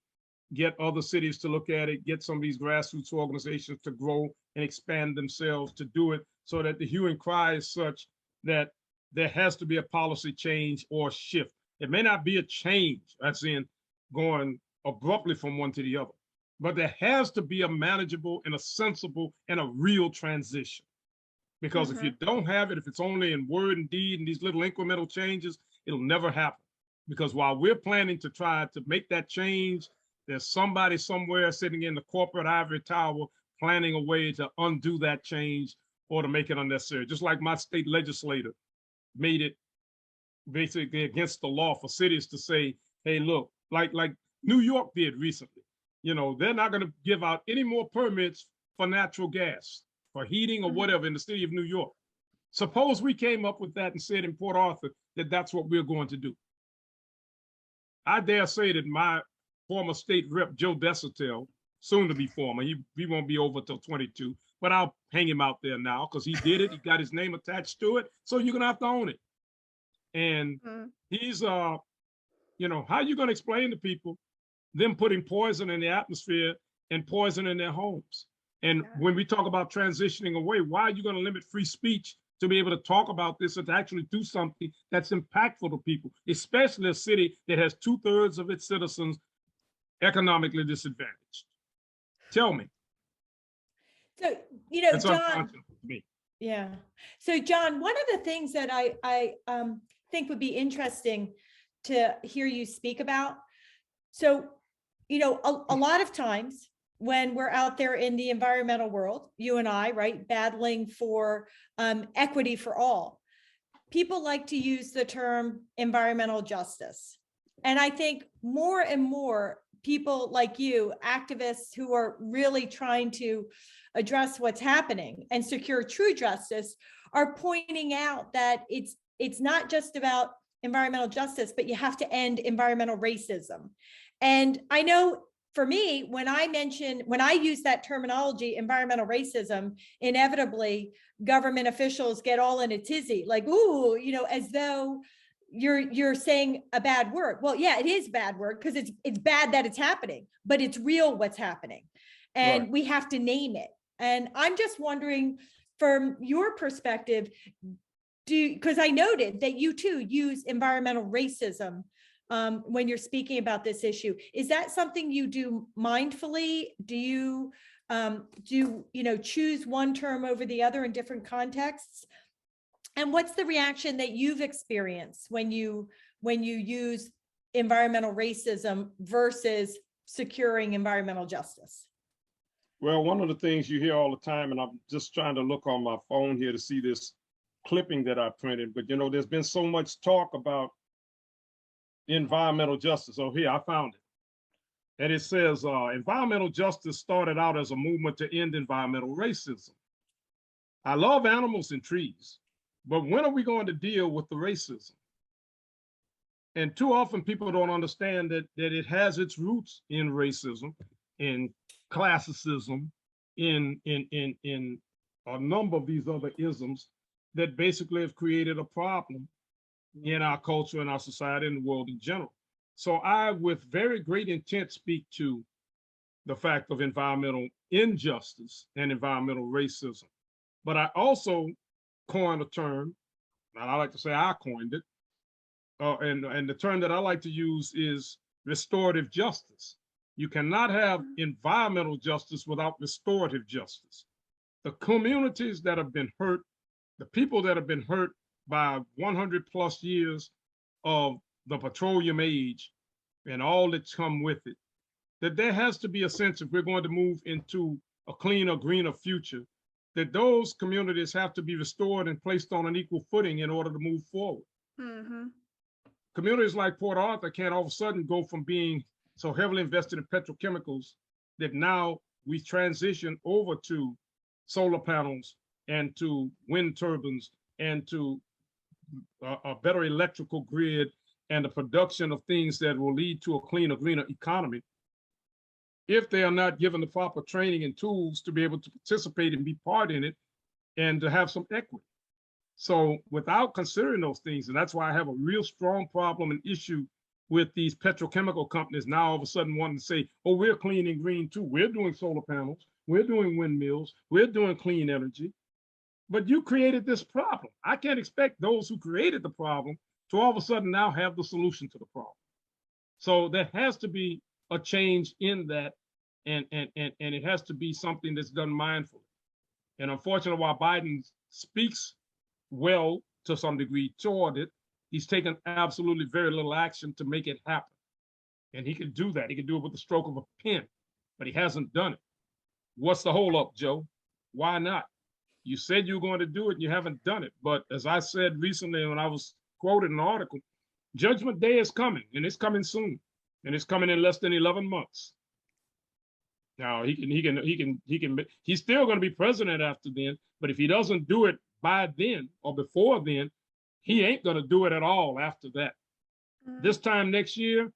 Speaker 3: get other cities to look at it, get some of these grassroots organizations to grow and expand themselves to do it, so that the hue and cry is such that there has to be a policy change or shift. It may not be a change, that's in going abruptly from one to the other, but there has to be a manageable and a sensible and a real transition. Because if you don't have it, if it's only in word and deed and these little incremental changes, it'll never happen. Because while we're planning to try to make that change, there's somebody somewhere sitting in the corporate ivory tower planning a way to undo that change or to make it unnecessary. Just like my state legislator made it basically against the law for cities to say, hey, look, like New York did recently. You know, they're not going to give out any more permits for natural gas, for heating or whatever in the city of New York. Suppose we came up with that and said in Port Arthur that that's what we're going to do. I dare say that my former state rep, Joe Desautels, soon to be former, he won't be over till 22, but I'll hang him out there now because he did it. He got his name attached to it. So you're going to have to own it. And he's, you know, how are you going to explain to people them putting poison in the atmosphere and poison in their homes? And when we talk about transitioning away, why are you going to limit free speech to be able to talk about this and to actually do something that's impactful to people, especially a city that has 2/3 of its citizens economically disadvantaged? Tell me.
Speaker 2: So, you know,
Speaker 3: That's
Speaker 2: John,
Speaker 3: unconscionable to me.
Speaker 2: yeah. So, John, one of the things that I think would be interesting to hear you speak about. So, you know, a lot of times when we're out there in the environmental world, you and I, right, battling for equity for all, people like to use the term environmental justice. And I think more and more people like you, activists who are really trying to address what's happening and secure true justice, are pointing out that it's not just about environmental justice, but you have to end environmental racism. And I know for me, when I use that terminology, environmental racism, inevitably government officials get all in a tizzy, like, ooh, you know, as though you're saying a bad word. Well, yeah, it is bad word because it's bad that it's happening, but it's real what's happening. And we have to name it. And I'm just wondering, from your perspective, because I noted that you too use environmental racism when you're speaking about this issue. Is that something you do mindfully? Do you choose one term over the other in different contexts? And what's the reaction that you've experienced when you use environmental racism versus securing environmental justice?
Speaker 3: Well, one of the things you hear all the time, and I'm just trying to look on my phone here to see this clipping that I printed, but you know, there's been so much talk about environmental justice. Oh, here, I found it. And it says, environmental justice started out as a movement to end environmental racism. I love animals and trees, but when are we going to deal with the racism? And too often people don't understand that it has its roots in racism, in classicism, in a number of these other isms that basically have created a problem in our culture and our society and the world in general. So I, with very great intent, speak to the fact of environmental injustice and environmental racism. But I also coined a term, and I like to say I coined it, and the term that I like to use is restorative justice. You cannot have environmental justice without restorative justice. The communities that have been hurt, the people that have been hurt by 100+ years of the petroleum age and all that's come with it, that there has to be a sense, if we're going to move into a cleaner, greener future, that those communities have to be restored and placed on an equal footing in order to move forward. Communities like Port Arthur can't all of a sudden go from being so heavily invested in petrochemicals that now we transition over to solar panels and to wind turbines and to a better electrical grid and the production of things that will lead to a cleaner, greener economy, if they are not given the proper training and tools to be able to participate and be part in it and to have some equity. So without considering those things, and that's why I have a real strong problem and issue with these petrochemical companies now all of a sudden wanting to say, oh, we're clean and green too. We're doing solar panels. We're doing windmills. We're doing clean energy. But you created this problem. I can't expect those who created the problem to all of a sudden now have the solution to the problem. So there has to be a change in that, and it has to be something that's done mindfully. And unfortunately, while Biden speaks well to some degree toward it, he's taken absolutely very little action to make it happen. And he can do that. He can do it with the stroke of a pen, but he hasn't done it. What's the holdup, Joe? Why not? You said you were going to do it and you haven't done it. But as I said recently when I was quoted an article. Judgment Day is coming, and it's coming soon, and it's coming in less than 11 months. Now he's still going to be president after then, but if he doesn't do it by then or before then, he ain't going to do it at all after that. This time next year,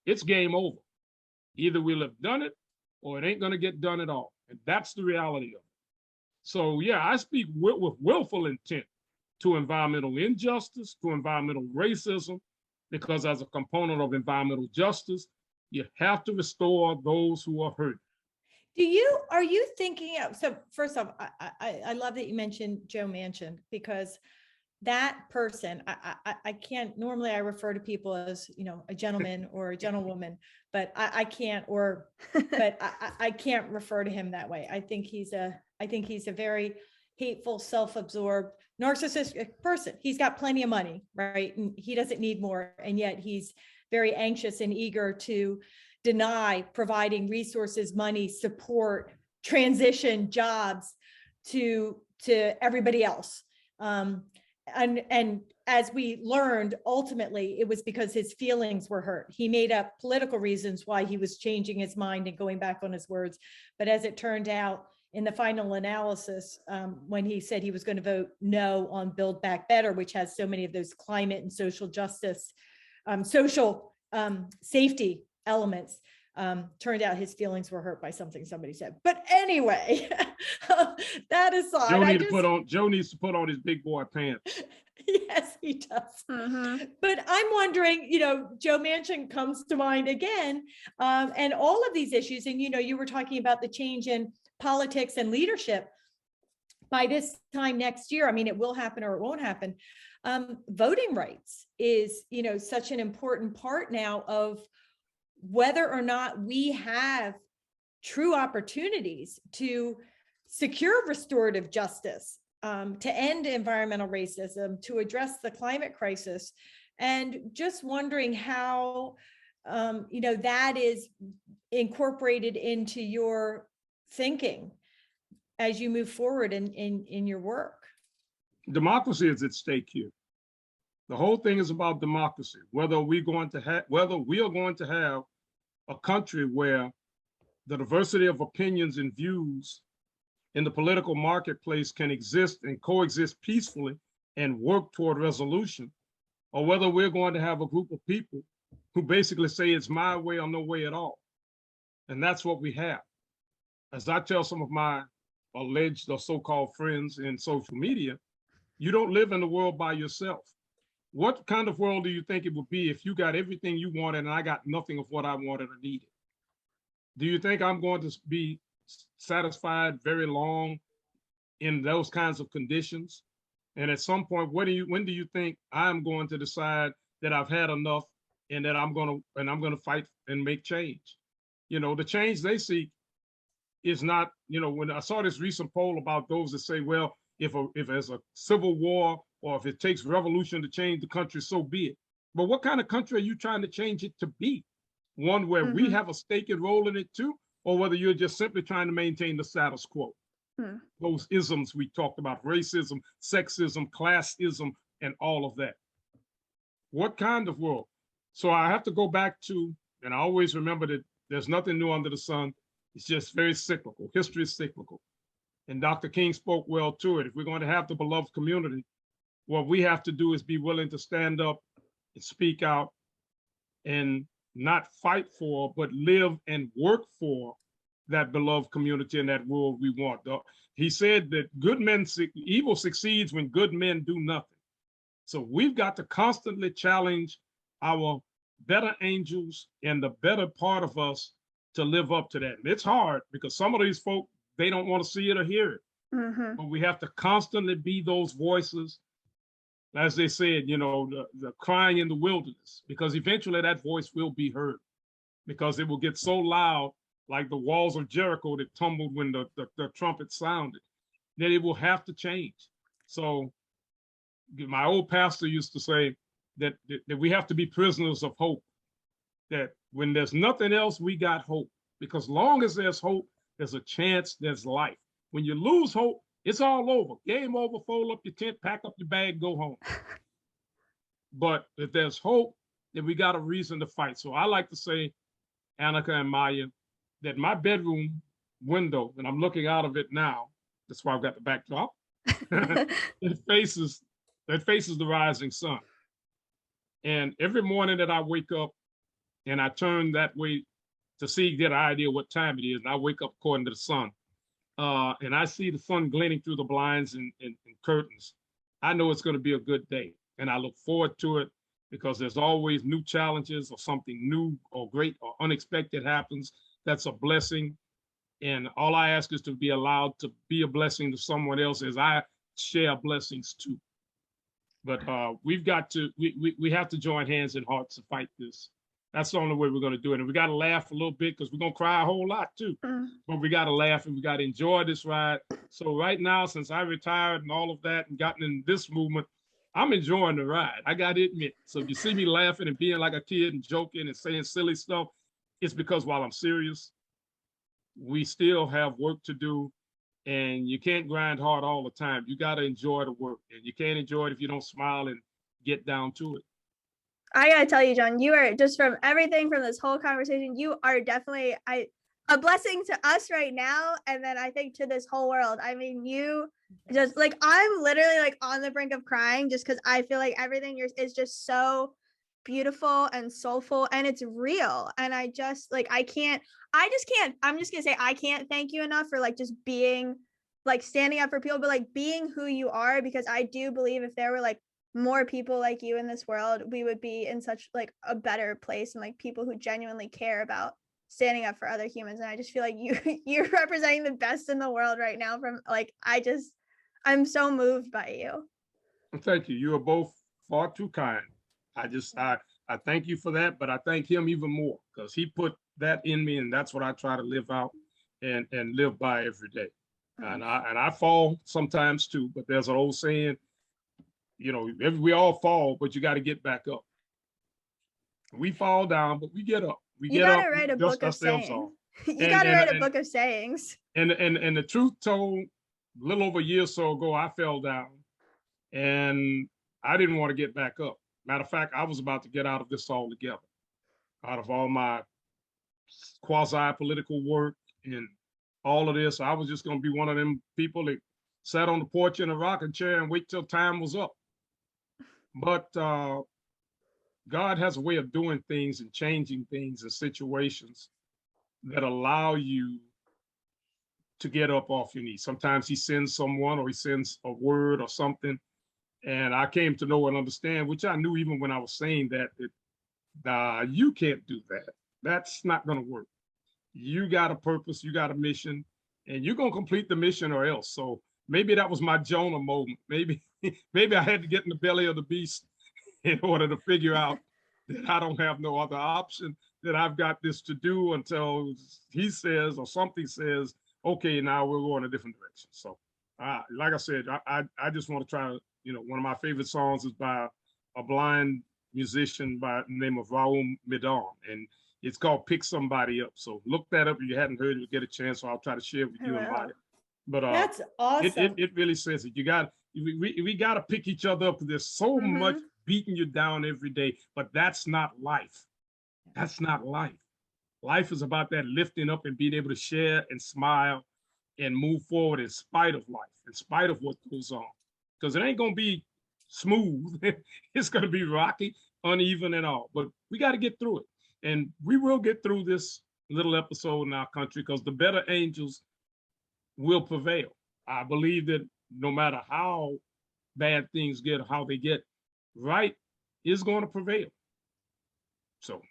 Speaker 3: it's game over. Either we'll have done it or it ain't going to get done at all. And that's the reality of it. So yeah, I speak with willful intent to environmental injustice, to environmental racism, because as a component of environmental justice, you have to restore those who are hurt.
Speaker 2: Are you thinking of, so first off, I love that you mentioned Joe Manchin, because that person, I can't, normally I refer to people as, a gentleman or a gentlewoman, but I can't refer to him that way. I think he's a very hateful, self-absorbed, narcissistic person. He's got plenty of money, right? And he doesn't need more. And yet he's very anxious and eager to deny providing resources, money, support, transition, jobs to everybody else. And as we learned, ultimately, it was because his feelings were hurt. He made up political reasons why he was changing his mind and going back on his words. But as it turned out, in the final analysis, when he said he was going to vote no on Build Back Better, which has so many of those climate and social justice, social safety elements, turned out his feelings were hurt by something somebody said. But anyway, that aside,
Speaker 3: Joe needs to put on his big boy pants.
Speaker 2: Yes, he does. But I'm wondering, Joe Manchin comes to mind again, and all of these issues. And, you were talking about the change in politics and leadership. By this time next year, I mean, it will happen or it won't happen. Voting rights is, such an important part now of whether or not we have true opportunities to secure restorative justice, to end environmental racism, to address the climate crisis. And just wondering how, that is incorporated into your thinking as you move forward in your work.
Speaker 3: Democracy is at stake here. The whole thing is about democracy, whether we are going to have a country where the diversity of opinions and views in the political marketplace can exist and coexist peacefully and work toward resolution, or whether we're going to have a group of people who basically say it's my way or no way at all. And that's what we have. As I tell some of my alleged or so-called friends in social media, you don't live in the world by yourself. What kind of world do you think it would be if you got everything you wanted and I got nothing of what I wanted or needed? Do you think I'm going to be satisfied very long in those kinds of conditions? And at some point, when do you think I'm going to decide that I've had enough and that I'm going to fight and make change? The change they seek is not, when I saw this recent poll about those that say, well, if there's a civil war or if it takes revolution to change the country, so be it. But what kind of country are you trying to change it to be? One where we have a stake and role in it too, or whether you're just simply trying to maintain the status quo? Those isms we talked about, racism, sexism, classism, and all of that. What kind of world? So I have to go back to, and I always remember that there's nothing new under the sun. It's just very cyclical. History is cyclical. And Dr. King spoke well to it. If we're going to have the beloved community, what we have to do is be willing to stand up and speak out and not fight for, but live and work for that beloved community and that world we want. He said that evil succeeds when good men do nothing. So we've got to constantly challenge our better angels and the better part of us to live up to that. And it's hard because some of these folk, they don't want to see it or hear it. But we have to constantly be those voices, as they said, the crying in the wilderness, because eventually that voice will be heard, because it will get so loud, like the walls of Jericho that tumbled when the trumpet sounded, that it will have to change. So my old pastor used to say that we have to be prisoners of hope, that when there's nothing else, we got hope, because long as there's hope, there's a chance there's life. When you lose hope, it's all over. Game over, fold up your tent, pack up your bag, go home. But if there's hope, then we got a reason to fight. So I like to say, Annika and Maya, that my bedroom window, and I'm looking out of it now, that's why I've got the backdrop, it faces the rising sun. And every morning that I wake up and I turn that way to see, get an idea what time it is, and I wake up according to the sun, and I see the sun glinting through the blinds and curtains, I know it's going to be a good day. And I look forward to it because there's always new challenges or something new or great or unexpected happens. That's a blessing. And all I ask is to be allowed to be a blessing to someone else as I share blessings too. But we have to join hands and hearts to fight this. That's the only way we're going to do it. And we got to laugh a little bit because we're going to cry a whole lot too. But we got to laugh and we got to enjoy this ride. So right now, since I retired and all of that and gotten in this movement, I'm enjoying the ride. I got to admit. So if you see me laughing and being like a kid and joking and saying silly stuff, it's because while I'm serious, we still have work to do. And you can't grind hard all the time. You got to enjoy the work. And you can't enjoy it if you don't smile and get down to it.
Speaker 1: I gotta tell you, John, you are, just from everything from this whole conversation, you are definitely a blessing to us right now, and then I think to this whole world. I mean, you just like, I'm literally like on the brink of crying just because I feel like everything is just so beautiful and soulful, and it's real. And I'm just gonna say I can't thank you enough for like just being like standing up for people, but like being who you are, because I do believe if there were like more people like you in this world, we would be in such like a better place, and like people who genuinely care about standing up for other humans. And I just feel like you're representing the best in the world right now. From like, I'm so moved by you.
Speaker 3: Thank you. You are both far too kind. I thank you for that, but I thank him even more because he put that in me, and that's what I try to live out and live by every day. And I fall sometimes too, but there's an old saying, you know, we all fall, but you got to get back up. We fall down, but we get up.
Speaker 1: You gotta write a book of sayings. You gotta write a book of sayings.
Speaker 3: And the truth told, a little over a year or so ago, I fell down and I didn't want to get back up. Matter of fact, I was about to get out of this altogether, out of all my quasi-political work and all of this. I was just going to be one of them people that sat on the porch in a rocking chair and wait till time was up. But God has a way of doing things and changing things and situations that allow you to get up off your knees. Sometimes he sends someone or he sends a word or something. And I came to know and understand, which I knew even when I was saying that you can't do that. That's not going to work. You got a purpose, you got a mission, and you're going to complete the mission or else. So maybe that was my Jonah moment. Maybe I had to get in the belly of the beast in order to figure out that I don't have no other option, that I've got this to do until he says or something says, okay, now we're going a different direction. So like I said, I just want to try to, you know, one of my favorite songs is by a blind musician by the name of Raoul Midon, and it's called Pick Somebody Up. So look that up if you hadn't heard it, you get a chance, so I'll try to share it with you and Maya. But
Speaker 2: that's awesome.
Speaker 3: It really says it. We got to pick each other up because there's so much beating you down every day, but that's not life. That's not life. Life is about that lifting up and being able to share and smile and move forward in spite of life, in spite of what goes on. Because it ain't going to be smooth. It's going to be rocky, uneven and all. But we got to get through it. And we will get through this little episode in our country because the better angels will prevail. I believe that no matter how bad things get, how they get, right is going to prevail. So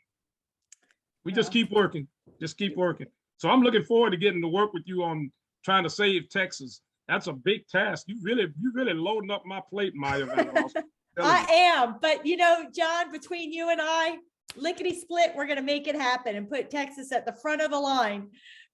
Speaker 3: we just keep working. Just keep working. So I'm looking forward to getting to work with you on trying to save Texas. That's a big task. You really loading up my plate, Maya.
Speaker 2: I am, but you know, John, between you and I, lickety split, we're going to make it happen and put Texas at the front of the line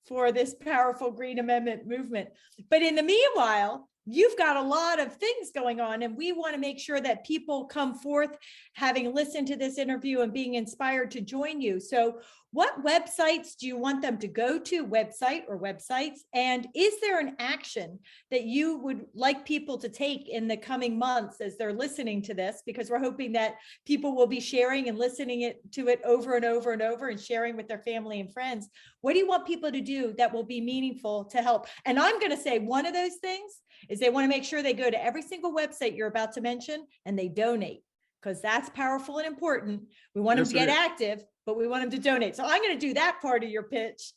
Speaker 2: for this powerful Green Amendment movement. But in the meanwhile, you've got a lot of things going on, and we want to make sure that people come forth having listened to this interview and being inspired to join you. So what websites do you want them to go to, website or websites? And is there an action that you would like people to take in the coming months as they're listening to this? Because we're hoping that people will be sharing and listening to it over and over and over and sharing with their family and friends. What do you want people to do that will be meaningful to help? And I'm going to say one of those things is they want to make sure they go to every single website you're about to mention and they donate, because that's powerful and important. We want them to get active, but we want them to donate. So I'm going to do that part of your pitch.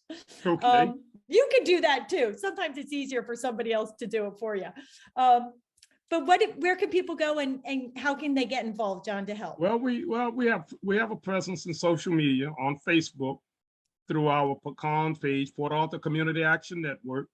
Speaker 3: Okay.
Speaker 2: You can do that too. Sometimes it's easier for somebody else to do it for you. But where can people go and how can they get involved, John, to help?
Speaker 3: Well, we have a presence in social media on Facebook through our Pecan page, Port Arthur Community Action Network.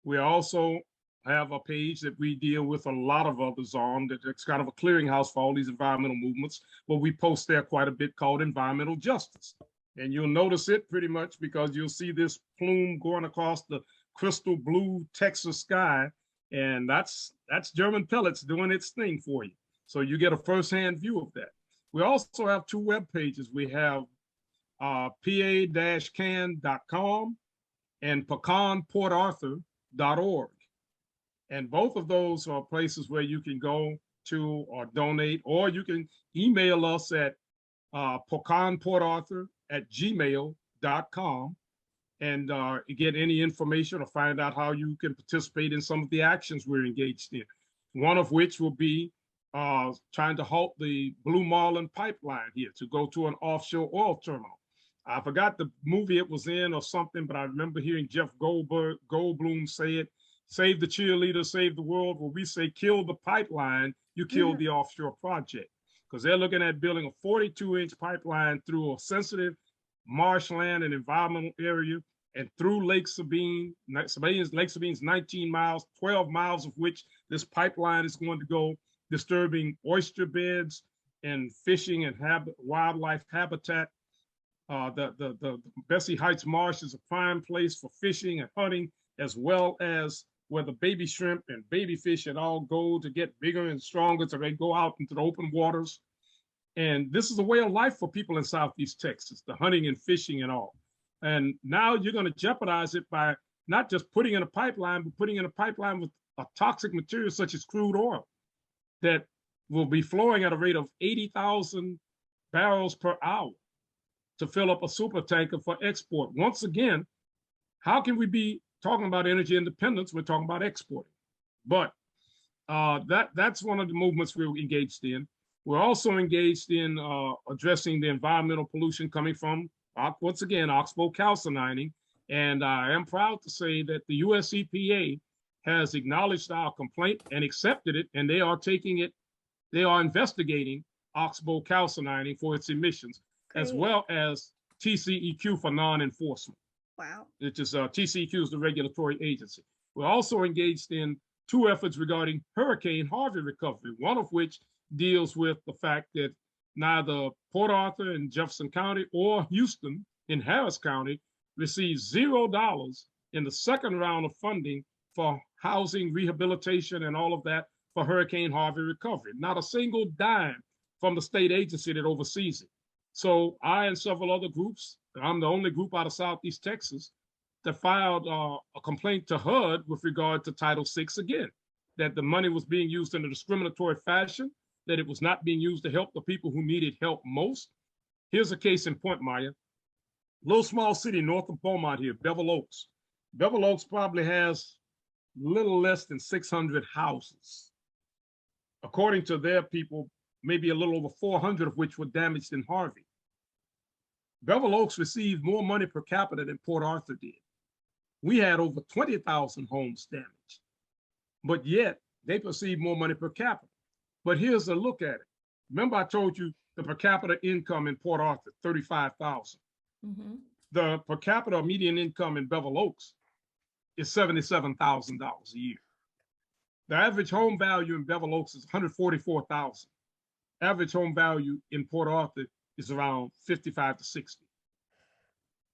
Speaker 3: We also have a page that we deal with a lot of others on, that it's kind of a clearinghouse for all these environmental movements, but we post there quite a bit, called Environmental Justice. And you'll notice it pretty much because you'll see this plume going across the crystal blue Texas sky, and that's German pellets doing its thing for you. So you get a firsthand view of that. We also have two web pages. We have pa-can.com and pecanportarthur.org. And both of those are places where you can go to or donate, or you can email us at pecanportarthur@gmail.com and get any information or find out how you can participate in some of the actions we're engaged in. One of which will be trying to halt the Blue Marlin pipeline here to go to an offshore oil terminal. I forgot the movie it was in or something, but I remember hearing Jeff Goldblum say it. Save the cheerleader, save the world. Well, we say kill the pipeline, you kill the offshore project. Because they're looking at building a 42-inch pipeline through a sensitive marshland and environmental area and through Lake Sabine. Lake Sabine's 19 miles, 12 miles of which this pipeline is going to go, disturbing oyster beds and fishing and wildlife habitat. The Bessie Heights Marsh is a prime place for fishing and hunting, as well as where the baby shrimp and baby fish and all go to get bigger and stronger so they go out into the open waters. And this is a way of life for people in Southeast Texas, the hunting and fishing and all. And now you're going to jeopardize it by not just putting in a pipeline, but putting in a pipeline with a toxic material such as crude oil that will be flowing at a rate of 80,000 barrels per hour to fill up a super tanker for export. Once again, how can we be talking about energy independence? We're talking about exporting. But that's one of the movements we're engaged in. We're also engaged in addressing the environmental pollution coming from, once again, oxbow calcining. And I am proud to say that the US EPA has acknowledged our complaint and accepted it, and they are investigating oxbow calcining for its emissions, as well as TCEQ for non-enforcement.
Speaker 1: Wow.
Speaker 3: Which is TCEQ is the regulatory agency. We're also engaged in two efforts regarding Hurricane Harvey recovery, one of which deals with the fact that neither Port Arthur in Jefferson County or Houston in Harris County received $0 in the second round of funding for housing, rehabilitation, and all of that for Hurricane Harvey recovery. Not a single dime from the state agency that oversees it. So I and several other groups, I'm the only group out of Southeast Texas that filed a complaint to HUD with regard to Title VI again, that the money was being used in a discriminatory fashion, that it was not being used to help the people who needed help most. Here's a case in point, Maya. Little small city north of Beaumont here, Bevel Oaks. Bevel Oaks probably has little less than 600 houses. According to their people, maybe a little over 400 of which were damaged in Harvey. Bevel Oaks received more money per capita than Port Arthur did. We had over 20,000 homes damaged, but yet they received more money per capita. But here's a look at it. Remember I told you the per capita income in Port Arthur, 35,000. The per capita median income in Bevel Oaks is $77,000 a year. The average home value in Bevel Oaks is $144,000. Average home value in Port Arthur is around 55 to 60.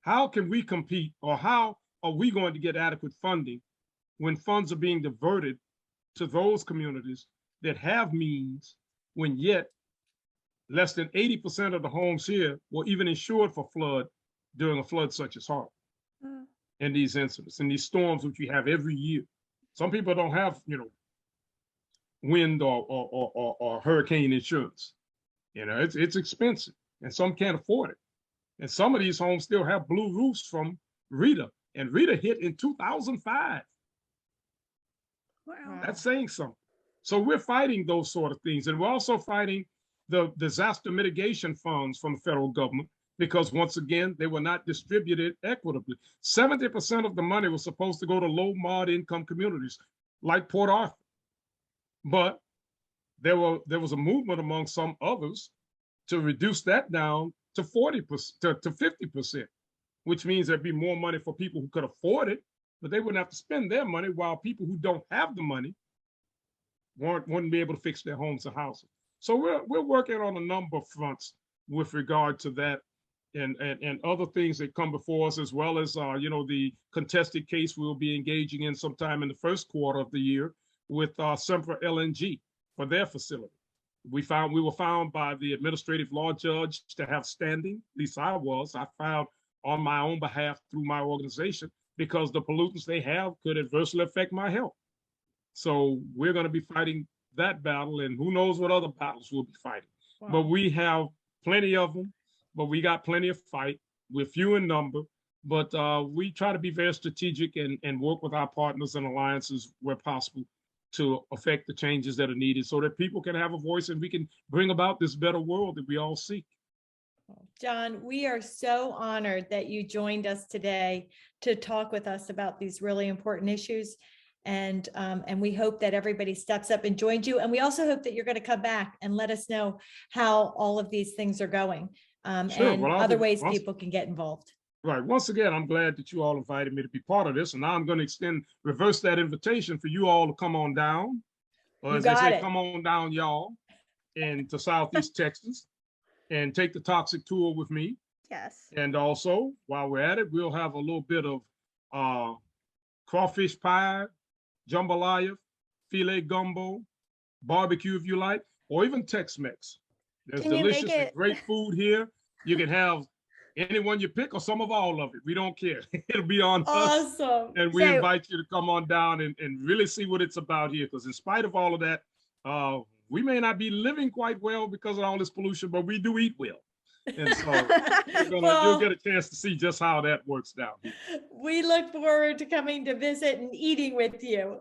Speaker 3: How can we compete, or how are we going to get adequate funding when funds are being diverted to those communities that have means, when yet less than 80% of the homes here were even insured for flood during a flood such as Harvey. In these incidents, in these storms which we have every year. Some people don't have, wind or hurricane insurance. It's expensive, and some can't afford it. And some of these homes still have blue roofs from Rita, and Rita hit in 2005.
Speaker 1: Wow.
Speaker 3: That's saying something. So we're fighting those sort of things, and we're also fighting the disaster mitigation funds from the federal government, because once again, they were not distributed equitably. 70% of the money was supposed to go to low mod income communities like Port Arthur. But there was a movement among some others to reduce that down to 40% to 50%, which means there'd be more money for people who could afford it, but they wouldn't have to spend their money, while people who don't have the money wouldn't be able to fix their homes and houses. So we're working on a number of fronts with regard to that, and other things that come before us, as well as the contested case we'll be engaging in sometime in the first quarter of the year with Sempra LNG for their facility. We were found by the administrative law judge to have standing. At least I filed on my own behalf through my organization, because the pollutants they have could adversely affect my health. So we're going to be fighting that battle, and who knows what other battles we'll be fighting. Wow. But we have plenty of them, but we got plenty of fight. We're few in number, but we try to be very strategic and work with our partners and alliances where possible to affect the changes that are needed, so that people can have a voice and we can bring about this better world that we all seek.
Speaker 2: John, we are so honored that you joined us today to talk with us about these really important issues. And we hope that everybody steps up and joins you. And we also hope that you're going to come back and let us know how all of these things are going,
Speaker 3: Sure.
Speaker 2: and other ways people can get involved.
Speaker 3: Right. Once again, I'm glad that you all invited me to be part of this. And now I'm going to reverse that invitation for you all to come on down. Or as they say, come on down, y'all, to Southeast Texas and take the toxic tour with me.
Speaker 1: Yes.
Speaker 3: And also, while we're at it, we'll have a little bit of crawfish pie, jambalaya, filet gumbo, barbecue if you like, or even Tex-Mex. There's delicious and great food here. You can have anyone you pick or some of all of it. We don't care. It'll be on us.
Speaker 2: Awesome.
Speaker 3: And we invite you to come on down and really see what it's about here. Because in spite of all of that, we may not be living quite well because of all this pollution, but we do eat well. And so you'll get a chance to see just how that works down here.
Speaker 2: We look forward to coming to visit and eating with you,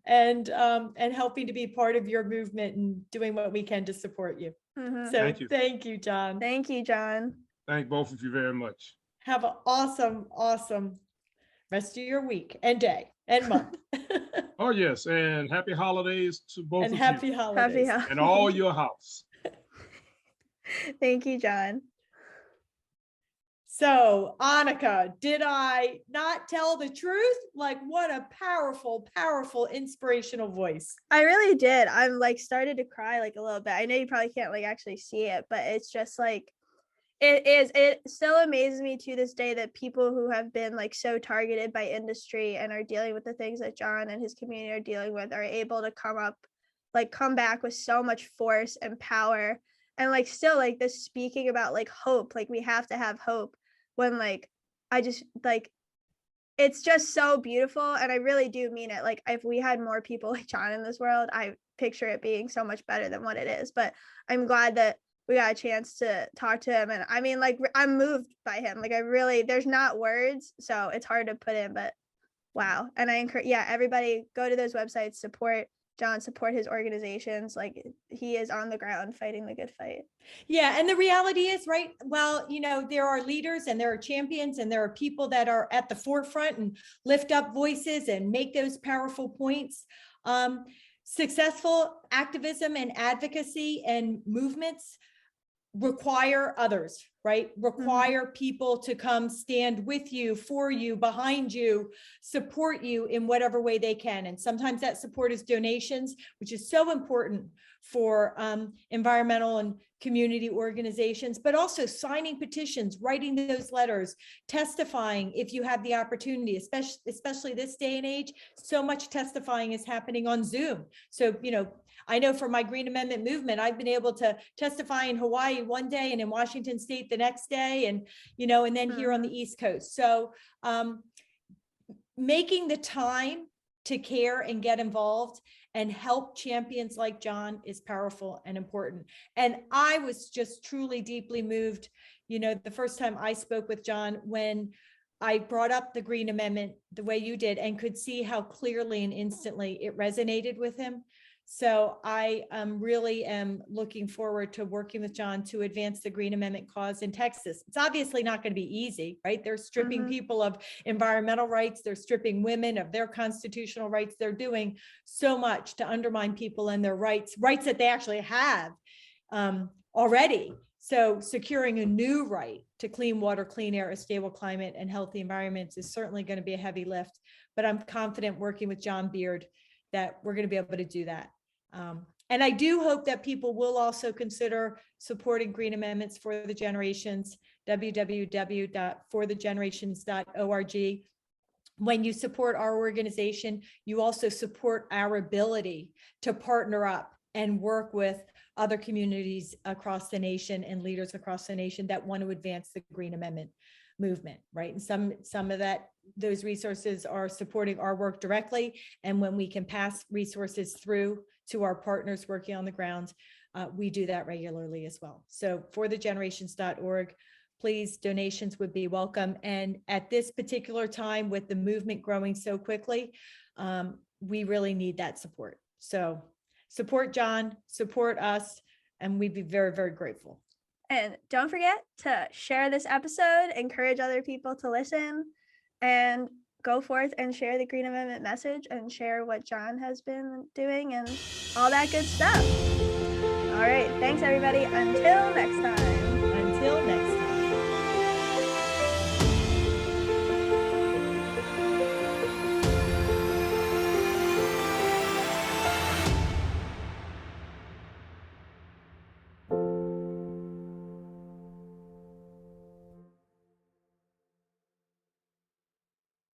Speaker 2: and helping to be part of your movement and doing what we can to support you. Mm-hmm. So thank you, John.
Speaker 1: Thank you, John.
Speaker 3: Thank both of you very much.
Speaker 2: Have an awesome rest of your week and day and month.
Speaker 3: Oh, yes. And happy holidays to both of you.
Speaker 2: And happy holidays.
Speaker 3: And all your house.
Speaker 1: Thank you, John.
Speaker 2: So, Annika, did I not tell the truth? Like, what a powerful, inspirational voice.
Speaker 1: I really did. I'm started to cry a little bit. I know you probably can't actually see it, but it's just it still amazes me to this day that people who have been so targeted by industry and are dealing with the things that John and his community are dealing with are able to come back with so much force and power. And still this speaking about hope, we have to have hope, when I just it's just so beautiful. And I really do mean it. If we had more people like John in this world, I picture it being so much better than what it is. But I'm glad that we got a chance to talk to him. And I mean, I'm moved by him. I really, there's not words, so it's hard to put in, but wow. And I encourage, everybody go to those websites, support John, support his organizations. He is on the ground fighting the good fight.
Speaker 2: Yeah. And the reality is, right, well, there are leaders and there are champions and there are people that are at the forefront and lift up voices and make those powerful points. Successful activism and advocacy and movements require others, right? Require people to come stand with you, for you, behind you, support you in whatever way they can. And sometimes that support is donations, which is so important for environmental and community organizations, but also signing petitions, writing those letters, testifying if you have the opportunity, especially this day and age. So much testifying is happening on Zoom. So, I know for my Green Amendment movement, I've been able to testify in Hawaii one day and in Washington State the next day, and then here on the East Coast. So making the time to care and get involved and help champions like John is powerful and important. And I was just truly deeply moved, the first time I spoke with John, when I brought up the Green Amendment the way you did, and could see how clearly and instantly it resonated with him. So I really am looking forward to working with John to advance the Green Amendment cause in Texas. It's obviously not going to be easy, right? They're stripping people of environmental rights. They're stripping women of their constitutional rights. They're doing so much to undermine people and their rights that they actually have already. So securing a new right to clean water, clean air, a stable climate, and healthy environments is certainly going to be a heavy lift. But I'm confident working with John Beard that we're going to be able to do that. And I do hope that people will also consider supporting Green Amendments for the Generations, www.forthegenerations.org. When you support our organization, you also support our ability to partner up and work with other communities across the nation and leaders across the nation that want to advance the Green Amendment movement, right? And some of those resources are supporting our work directly. And when we can pass resources through to our partners working on the ground, we do that regularly as well. So forthegenerations.org, please, donations would be welcome. And at this particular time, with the movement growing so quickly, we really need that support. So support John, support us, and we'd be very, very grateful.
Speaker 1: And don't forget to share this episode, encourage other people to listen, and go forth and share the Green Amendment message and share what John has been doing and all that good stuff. All right. Thanks, everybody. Until next time.